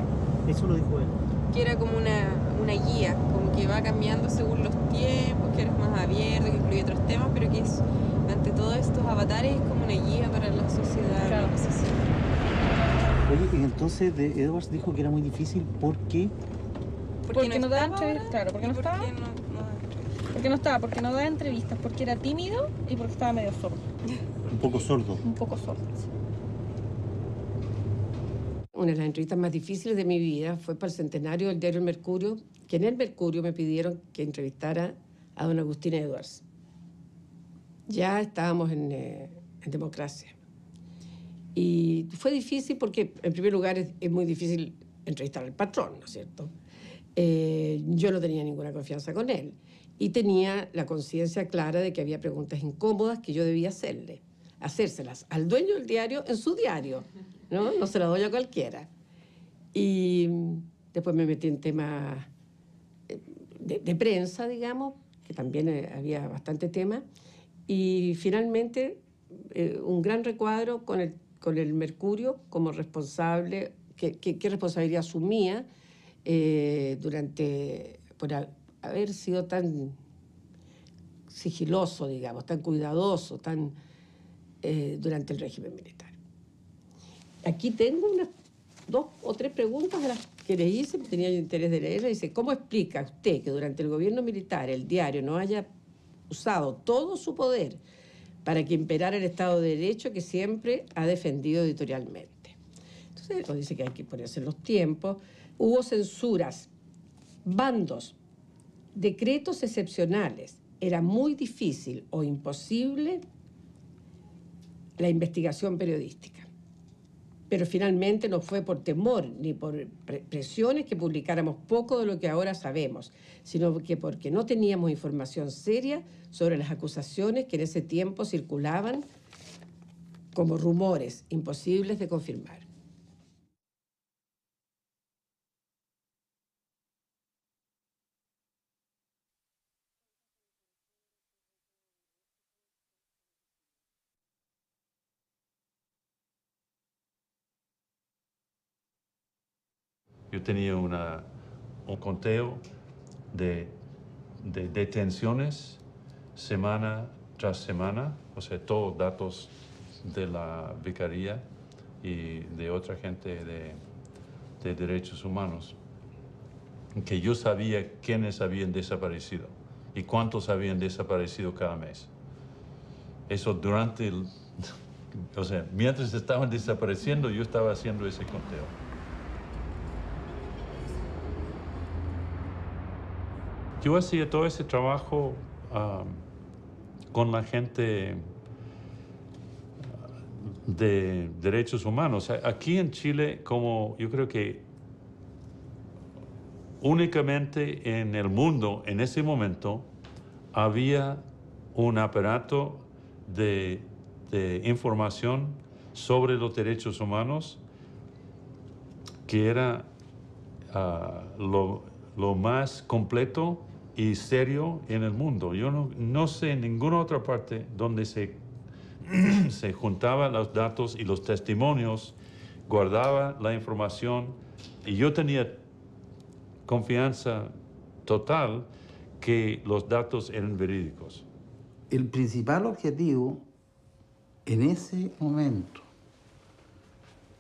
Eso lo dijo él. Que era como una guía, como que va cambiando según los tiempos, que eres más abierto, que incluye otros temas, pero que es, ante todos estos avatares, es como una guía para la sociedad. Claro. Oye, y entonces de Edwards dijo que era muy difícil porque no da entrevistas, claro, porque no da entrevistas, porque era tímido y porque estaba medio sordo. Un poco sordo. Un poco sordo, sí. Una de las entrevistas más difíciles de mi vida fue para el centenario del diario El Mercurio, que en El Mercurio me pidieron que entrevistara a don Agustín Edwards. Ya estábamos en Democracia. Y fue difícil porque, en primer lugar, es muy difícil entrevistar al patrón, ¿no es cierto? Yo no tenía ninguna confianza con él. Y tenía la conciencia clara de que había preguntas incómodas que yo debía hacérselas al dueño del diario en su diario. No se la doy a cualquiera. Y después me metí en temas de prensa, digamos, que también había bastante tema. Y finalmente un gran recuadro con con el Mercurio como responsable, qué responsabilidad asumía por haber sido tan sigiloso, digamos, tan cuidadoso, durante el régimen militar. Aquí tengo unas 2 o 3 preguntas a las que le hice, tenía yo interés de leerla. Dice, ¿cómo explica usted que durante el gobierno militar el diario no haya usado todo su poder para que imperara el Estado de Derecho que siempre ha defendido editorialmente? Entonces, dice que hay que ponerse en los tiempos. Hubo censuras, bandos, decretos excepcionales. Era muy difícil o imposible la investigación periodística. Pero finalmente no fue por temor ni por presiones que publicáramos poco de lo que ahora sabemos, sino que porque no teníamos información seria sobre las acusaciones que en ese tiempo circulaban como rumores imposibles de confirmar. Yo tenía un conteo de detenciones semana tras semana, o sea, todos datos de la vicaría y de otra gente de derechos humanos, que yo sabía quiénes habían desaparecido y cuántos habían desaparecido cada mes. Eso durante o sea, mientras estaban desapareciendo, yo estaba haciendo ese conteo. Yo hacía todo ese trabajo con la gente de derechos humanos. Aquí en Chile, como yo creo que únicamente en el mundo, en ese momento, había un aparato de información sobre los derechos humanos que era lo más completo y serio en el mundo. Yo no sé en ninguna otra parte donde se juntaban los datos y los testimonios, guardaba la información, y yo tenía confianza total que los datos eran verídicos. El principal objetivo en ese momento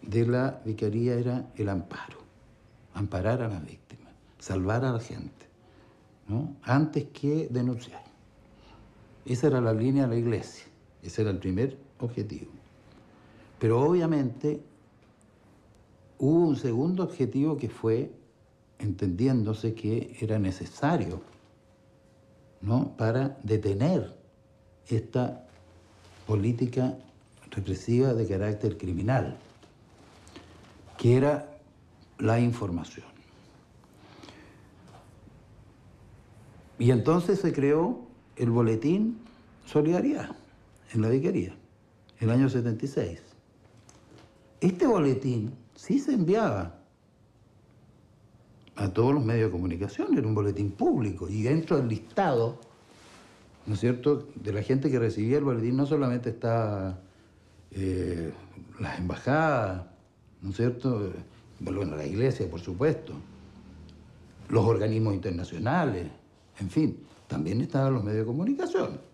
de la vicaría era el amparo, amparar a las víctimas, salvar a la gente, ¿no? Antes que denunciar. Esa era la línea de la iglesia, ese era el primer objetivo. Pero obviamente hubo un segundo objetivo que fue entendiéndose que era necesario, ¿no?, para detener esta política represiva de carácter criminal, que era la información. Y entonces se creó el boletín Solidaridad en la vicaría, el año 76. Este boletín sí se enviaba a todos los medios de comunicación, era un boletín público, y dentro del listado, ¿no es cierto?, de la gente que recibía el boletín no solamente está las embajadas, ¿no es cierto?, bueno, la iglesia, por supuesto, los organismos internacionales, en fin, también estaban los medios de comunicación.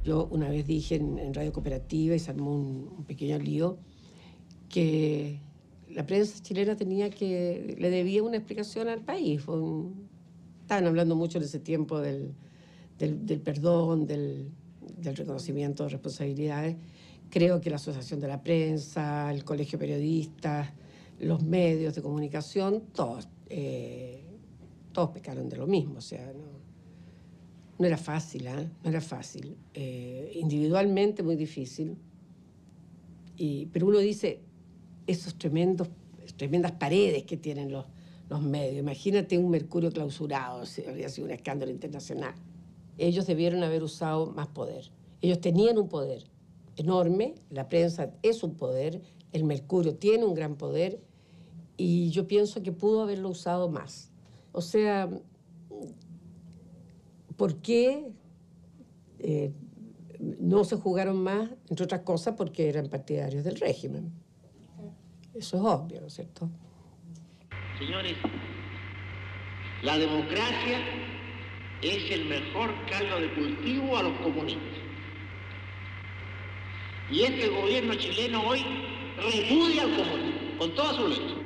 Yo una vez dije en Radio Cooperativa, y se armó un pequeño lío, que la prensa chilena le debía una explicación al país. Estaban hablando mucho en ese tiempo del perdón, del reconocimiento de responsabilidades. Creo que la Asociación de la Prensa, el Colegio de Periodistas, los medios de comunicación, todos todos pecaron de lo mismo, o sea, no era fácil, no era fácil. Individualmente muy difícil, pero uno dice, esos tremendas paredes que tienen los medios, imagínate un Mercurio clausurado, habría sido un escándalo internacional. Ellos debieron haber usado más poder. Ellos tenían un poder enorme, la prensa es un poder, el Mercurio tiene un gran poder, y yo pienso que pudo haberlo usado más. O sea, ¿por qué no se jugaron más? Entre otras cosas, porque eran partidarios del régimen. Eso es obvio, ¿no es cierto? Señores, la democracia es el mejor caldo de cultivo a los comunistas. Y este gobierno chileno hoy repudia al comunismo, con todas sus letras.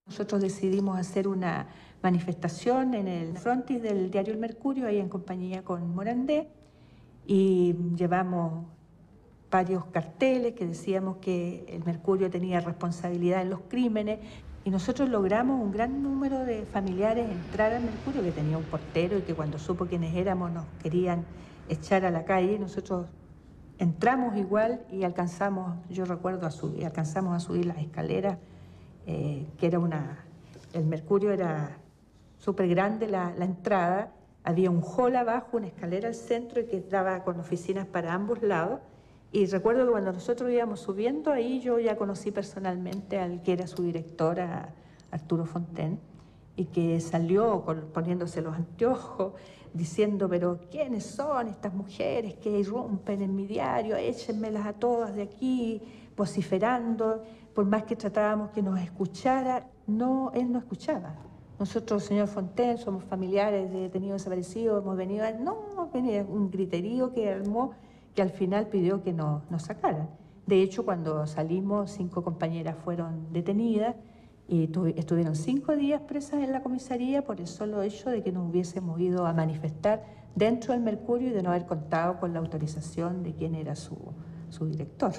Nosotros decidimos hacer una manifestación en el frontis del diario El Mercurio, ahí en compañía con Morandé, y llevamos varios carteles que decíamos que el Mercurio tenía responsabilidad en los crímenes, y nosotros logramos un gran número de familiares entrar al Mercurio, que tenía un portero y que cuando supo quiénes éramos nos querían echar a la calle. Nosotros entramos igual y alcanzamos, yo recuerdo, alcanzamos a subir las escaleras, que era el Mercurio era súper grande la entrada, había un hall abajo, una escalera al centro y que daba con oficinas para ambos lados. Y recuerdo que cuando nosotros íbamos subiendo ahí, yo ya conocí personalmente al que era su director, a Arturo Fontaine, y que salió poniéndose los anteojos, diciendo, pero ¿quiénes son estas mujeres que irrumpen en mi diario? Échenmelas a todas de aquí, vociferando. Por más que tratábamos que nos escuchara, él no escuchaba. Nosotros, señor Fontaine, somos familiares de detenidos desaparecidos, hemos venido a... No, venía un griterío que armó, que al final pidió que nos sacaran. De hecho, cuando salimos, 5 compañeras fueron detenidas y estuvieron 5 días presas en la comisaría por el solo hecho de que nos hubiésemos ido a manifestar dentro del Mercurio y de no haber contado con la autorización de quién era su director.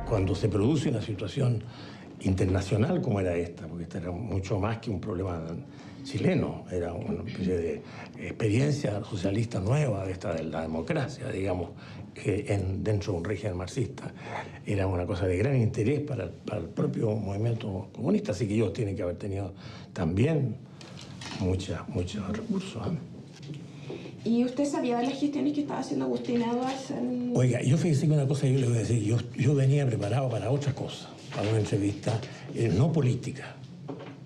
Cuando se produce una situación internacional como era esta, porque esta era mucho más que un problema chileno, era una especie de experiencia socialista nueva de la democracia, digamos, dentro de un régimen marxista. Era una cosa de gran interés para el propio movimiento comunista, así que ellos tienen que haber tenido también muchos recursos. ¿Y usted sabía de las gestiones que estaba haciendo Agustín Edwards? Oiga, yo fíjese que una cosa yo le voy a decir, yo venía preparado para otra cosa, para una entrevista no política.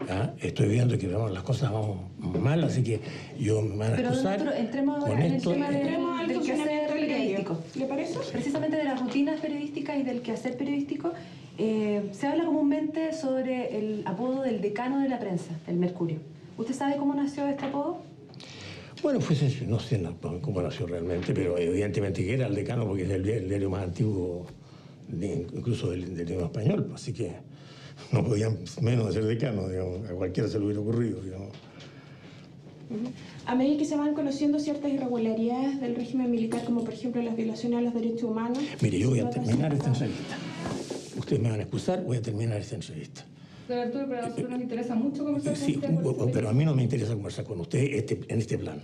¿Ya? Estoy viendo que las cosas van mal, así que yo me van a excusar. Pero entremos ahora en el tema del quehacer periodístico. ¿Le parece? Precisamente de las rutinas periodísticas y del quehacer periodístico, se habla comúnmente sobre el apodo del decano de la prensa, el Mercurio. ¿Usted sabe cómo nació este apodo? Bueno, no sé cómo nació realmente, pero evidentemente que era el decano porque es el diario más antiguo, incluso del idioma español, así que no podían menos de ser decano, digamos, a cualquiera se le hubiera ocurrido, digamos. A medida que se van conociendo ciertas irregularidades del régimen militar, como por ejemplo las violaciones a los derechos humanos... Mire, yo voy a terminar esta entrevista. Ustedes me van a excusar, voy a terminar esta entrevista. Don Arturo, pero a nosotros nos interesa mucho conversar con usted. Pero a mí no me interesa conversar con usted en este plan.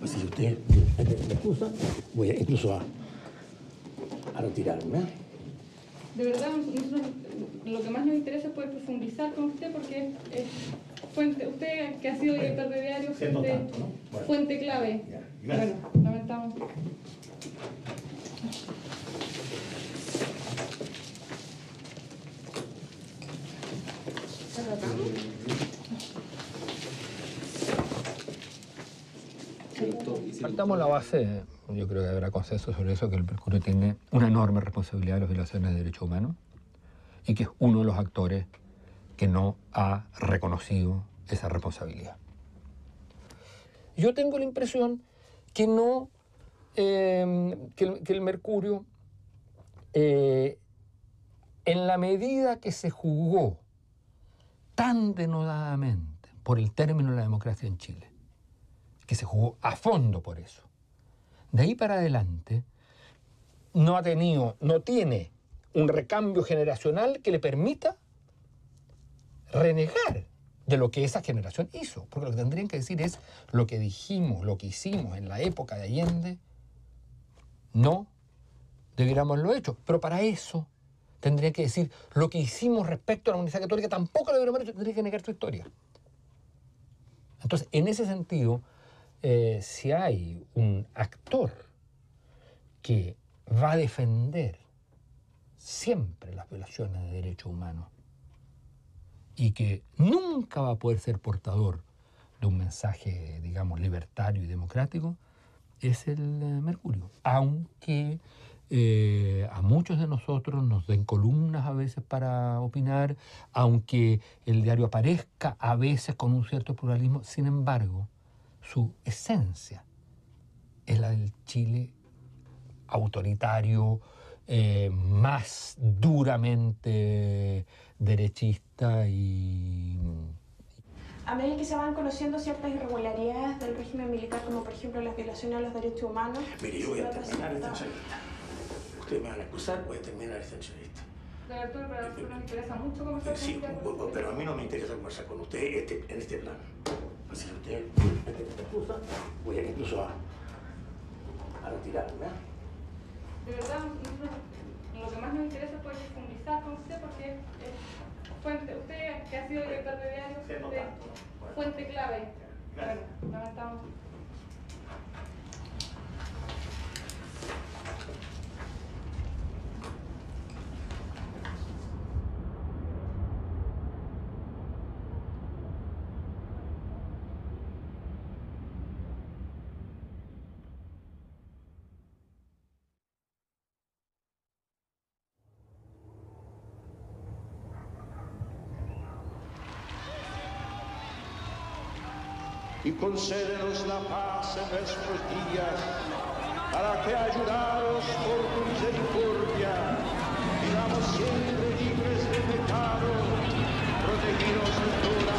Así que usted me excusa, voy incluso a retirarme. De verdad, nosotros, lo que más nos interesa es poder profundizar con usted porque es fuente, usted que ha sido director de diario, fuente clave. Bueno, lamentamos. Partamos la base, yo creo que habrá consenso sobre eso, que el Mercurio tiene una enorme responsabilidad de las violaciones de derechos humanos y que es uno de los actores que no ha reconocido esa responsabilidad. Yo tengo la impresión que no, que el Mercurio, en la medida que se jugó tan denodadamente por el término de la democracia en Chile, que se jugó a fondo por eso, de ahí para adelante no tiene un recambio generacional que le permita renegar de lo que esa generación hizo, porque lo que tendrían que decir es lo que dijimos, lo que hicimos en la época de Allende, no debiéramos haberlo hecho, pero para eso tendría que decir lo que hicimos respecto a la Universidad Católica, tampoco lo deberíamos haber hecho, tendría que negar su historia. Entonces, en ese sentido, si hay un actor que va a defender siempre las violaciones de derechos humanos y que nunca va a poder ser portador de un mensaje, digamos, libertario y democrático, es el Mercurio. Aunque a muchos de nosotros nos den columnas a veces para opinar, aunque el diario aparezca a veces con un cierto pluralismo, sin embargo, su esencia es la del Chile autoritario, más duramente derechista y... A medida que se van conociendo ciertas irregularidades del régimen militar, como por ejemplo las violaciones a los derechos humanos... Mire, yo voy a terminar esta entrevista. Ustedes me van a excusar, voy a terminar esta entrevista. Don Arturo, pero a nosotros nos interesa mucho conversar con Sí, usted. pero a mí no me interesa conversar con usted en este plan. Así que usted me excusa, voy a incluso a retirarme. De verdad, lo que más nos interesa es poder profundizar con usted porque usted que ha sido director de diario, fuente clave. Bueno, lamentamos. Y concédenos la paz en nuestros días, para que, ayudados por tu misericordia, vivamos siempre libres de pecado, protegidos de toda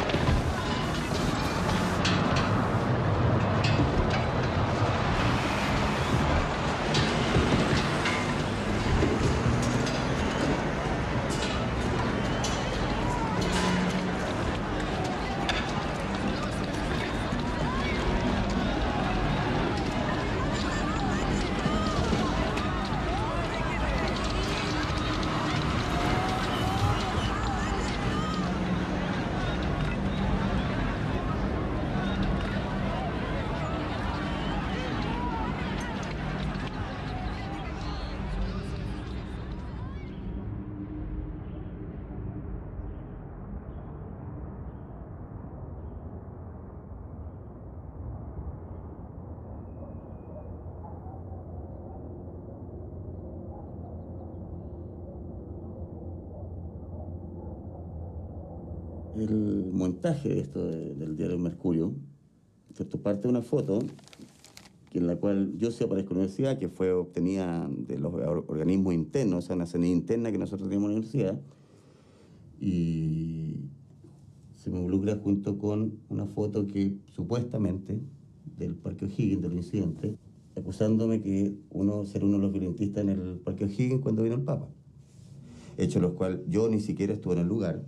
el montaje de esto del diario Mercurio, ¿cierto? Parte de una foto en la cual yo sí aparezco en la universidad, que fue obtenida de los organismos internos, o sea, una CNI interna que nosotros teníamos en la universidad, y se me involucra junto con una foto que supuestamente del Parque O'Higgins, del incidente, acusándome que ser uno de los violentistas en el Parque O'Higgins cuando vino el Papa. Hecho los cuales yo ni siquiera estuve en el lugar.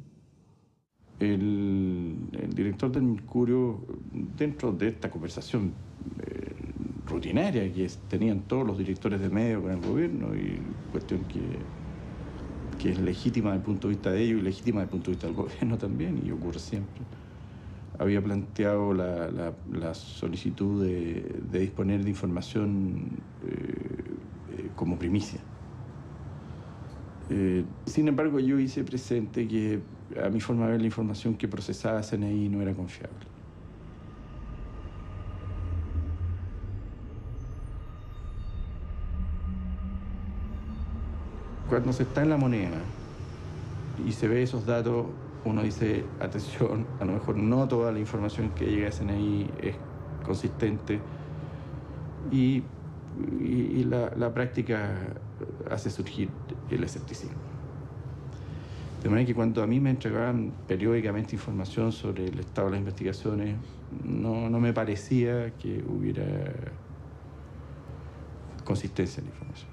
El director del Mercurio, dentro de esta conversación rutinaria que tenían todos los directores de medios con el gobierno, y cuestión que es legítima desde el punto de vista de ellos y legítima desde el punto de vista del gobierno también, y ocurre siempre, había planteado la solicitud de disponer de información como primicia. Sin embargo, yo hice presente que a mi forma de ver la información que procesaba CNI no era confiable. Cuando se está en la moneda y se ve esos datos, uno dice, atención, a lo mejor no toda la información que llega a CNI es consistente y la práctica hace surgir el escepticismo. De manera que cuando a mí me entregaban periódicamente información sobre el estado de las investigaciones, no me parecía que hubiera consistencia en la información.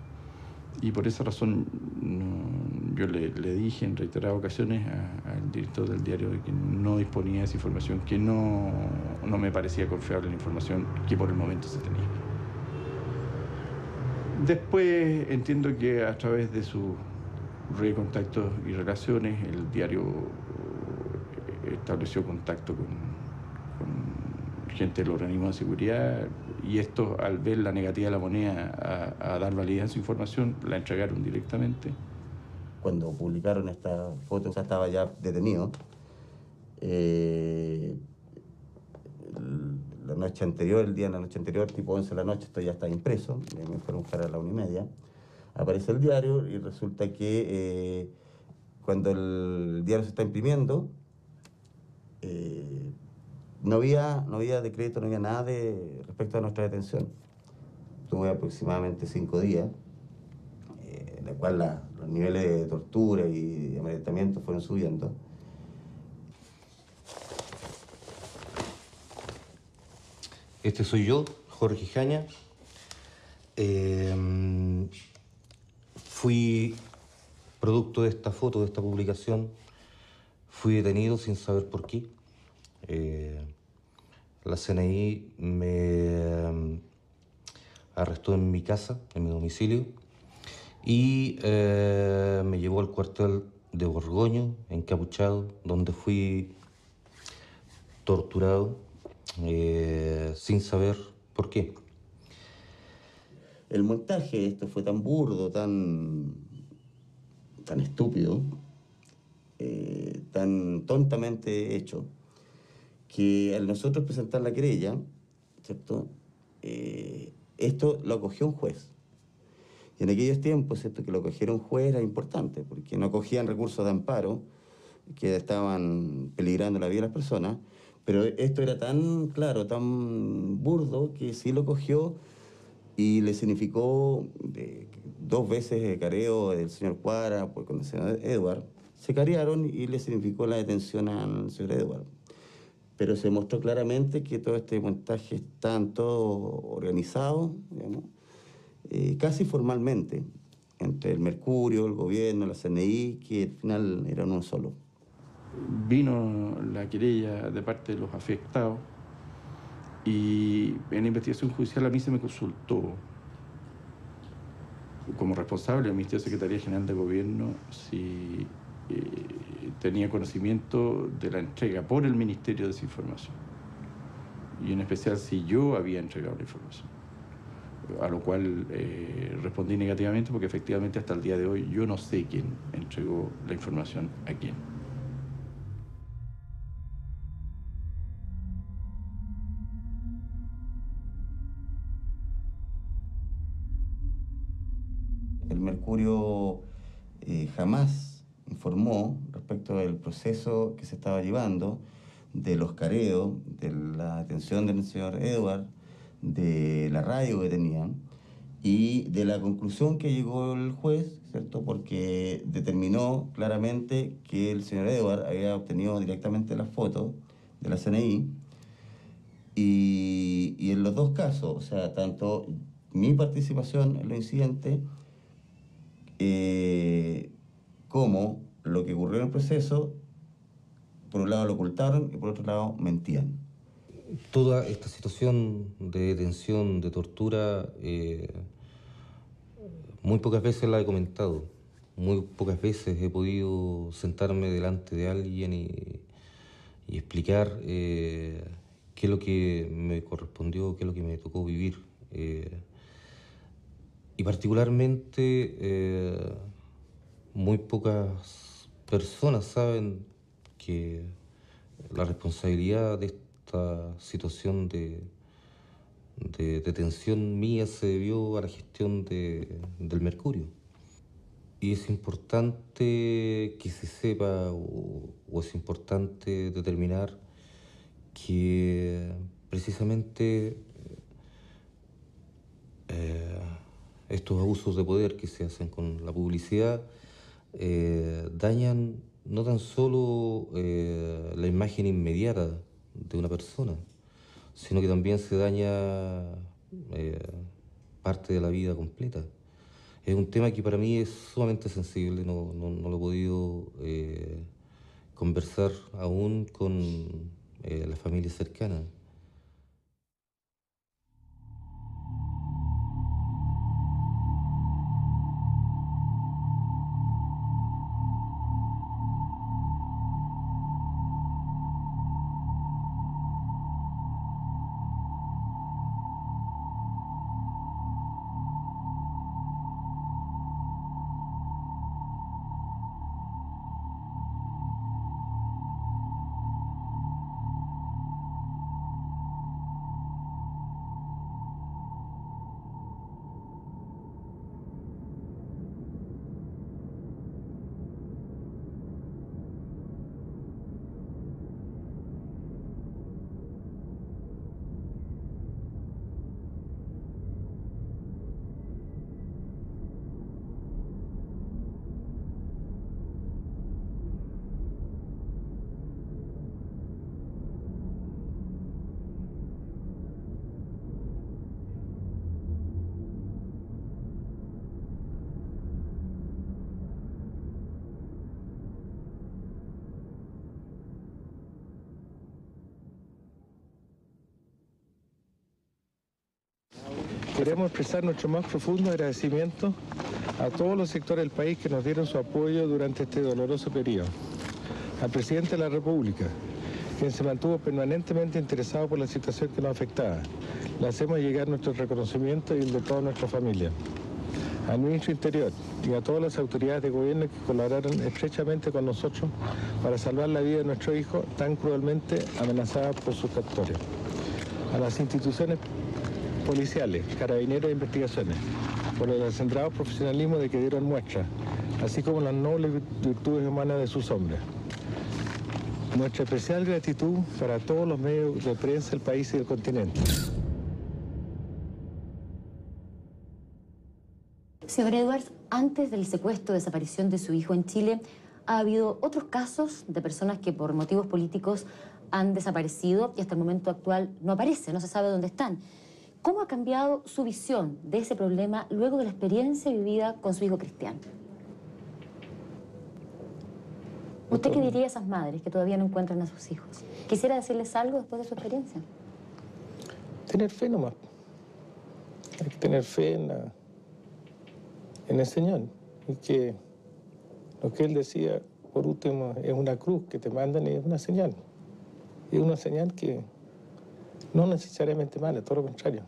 Y por esa razón yo le dije en reiteradas ocasiones al director del diario de que no disponía de esa información, que no me parecía confiable la información que por el momento se tenía. Después entiendo que a través de sus red de contactos y relaciones el diario estableció contacto con gente del organismo de seguridad y estos, al ver la negativa de la moneda a dar validez a su información, la entregaron directamente. Cuando publicaron esta foto, ya estaba ya detenido. La noche anterior, la noche anterior, tipo 11 de la noche, esto ya está impreso, me fueron a buscar a la 1:30. Aparece el diario y resulta que cuando el diario se está imprimiendo, no había decreto, no había nada respecto a nuestra detención. Tuve aproximadamente 5 días, en la cual los niveles de tortura y de amedrentamiento fueron subiendo. Este soy yo, Jorge Jaña. Fui producto de esta foto, de esta publicación. Fui detenido sin saber por qué. La CNI me arrestó en mi casa, en mi domicilio, y me llevó al cuartel de Borgoño, encapuchado, donde fui torturado sin saber por qué. El montaje de esto fue tan burdo, tan estúpido, tan tontamente hecho, que al nosotros presentar la querella, ¿cierto? Esto lo acogió un juez. Y en aquellos tiempos, ¿cierto?, que lo acogiera un juez era importante, porque no acogían recursos de amparo que estaban peligrando la vida de las personas, pero esto era tan claro, tan burdo, que sí lo cogió y le significó 2 veces el careo del señor Cuadra con el señor Edward. Se carearon y le significó la detención al señor Edward. Pero se mostró claramente que todo este montaje está todo organizado, digamos, casi formalmente, entre el Mercurio, el gobierno, la CNI, que al final eran uno solo. Vino la querella de parte de los afectados y en la investigación judicial a mí se me consultó como responsable del Ministerio de Secretaría General de Gobierno si tenía conocimiento de la entrega por el Ministerio de esa información y en especial si yo había entregado la información, a lo cual respondí negativamente porque efectivamente hasta el día de hoy yo no sé quién entregó la información a quién. El Mercurio jamás informó respecto del proceso que se estaba llevando, de los careos, de la detención del señor Edward, de la radio que tenían y de la conclusión que llegó el juez, ¿cierto?, porque determinó claramente que el señor Edward había obtenido directamente las fotos de la CNI y en los 2 casos, o sea, tanto mi participación en los incidentes como lo que ocurrió en el proceso, por un lado lo ocultaron y por otro lado mentían. Toda esta situación de detención, de tortura, muy pocas veces la he comentado. Muy pocas veces he podido sentarme delante de alguien y y explicar qué es lo que me correspondió, qué es lo que me tocó vivir. Y particularmente muy pocas personas saben que la responsabilidad de esta situación de detención mía se debió a la gestión del mercurio. Y es importante que se sepa o es importante determinar que precisamente estos abusos de poder que se hacen con la publicidad dañan no tan solo la imagen inmediata de una persona, sino que también se daña parte de la vida completa. Es un tema que para mí es sumamente sensible, no lo he podido conversar aún con la familia cercana. Queremos expresar nuestro más profundo agradecimiento a todos los sectores del país que nos dieron su apoyo durante este doloroso periodo. Al presidente de la República, quien se mantuvo permanentemente interesado por la situación que nos afectaba. Le hacemos llegar nuestro reconocimiento y el de toda nuestra familia. Al ministro Interior y a todas las autoridades de gobierno que colaboraron estrechamente con nosotros para salvar la vida de nuestro hijo tan cruelmente amenazada por sus captores. A las instituciones policiales, carabineros de investigaciones, por el acendrado profesionalismo de que dieron muestra, así como las nobles virtudes humanas de sus hombres. Nuestra especial gratitud para todos los medios de prensa del país y del continente. Señor Edwards, antes del secuestro o desaparición de su hijo en Chile, ha habido otros casos de personas que por motivos políticos han desaparecido y hasta el momento actual no aparecen, no se sabe dónde están. ¿Cómo ha cambiado su visión de ese problema luego de la experiencia vivida con su hijo Cristian? ¿Usted qué diría a esas madres que todavía no encuentran a sus hijos? ¿Quisiera decirles algo después de su experiencia? Tener fe nomás. Hay que tener fe en el Señor. Y que lo que Él decía, por último, es una cruz que te mandan y es una señal. Es una señal que no necesariamente mala, todo lo contrario.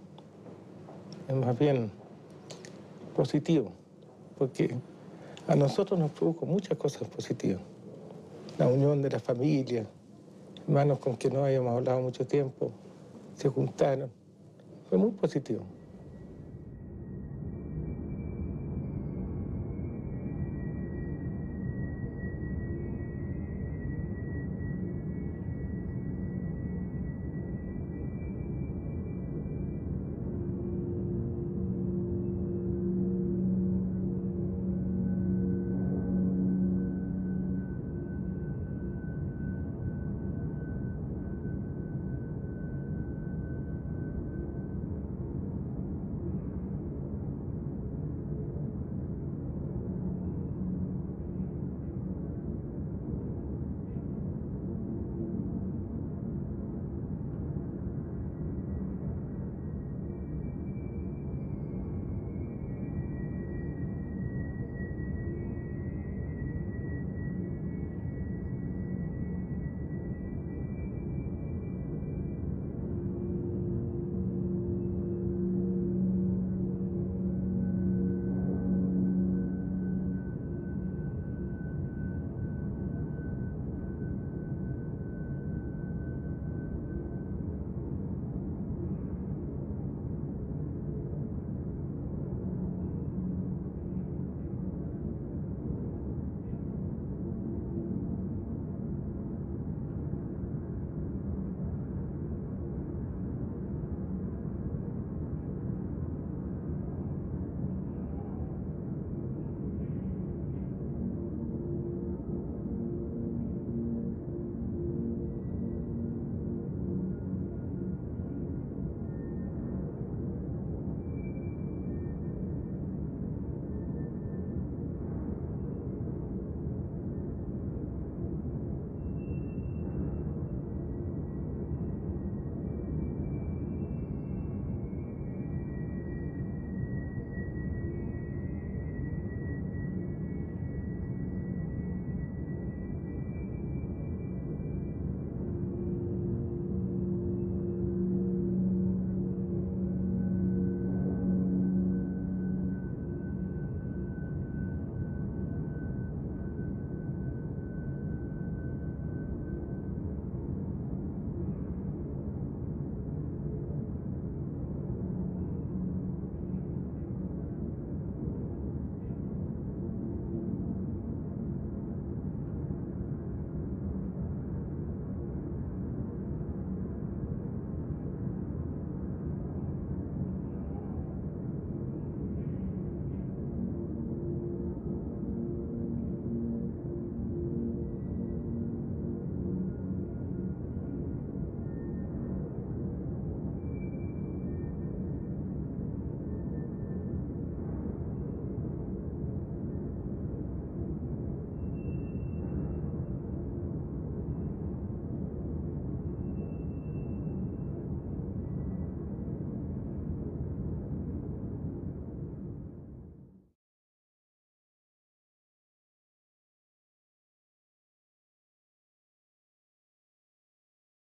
Es más bien positivo, porque a nosotros nos produjo muchas cosas positivas. La unión de la familia, hermanos con quien no habíamos hablado mucho tiempo, se juntaron. Fue muy positivo.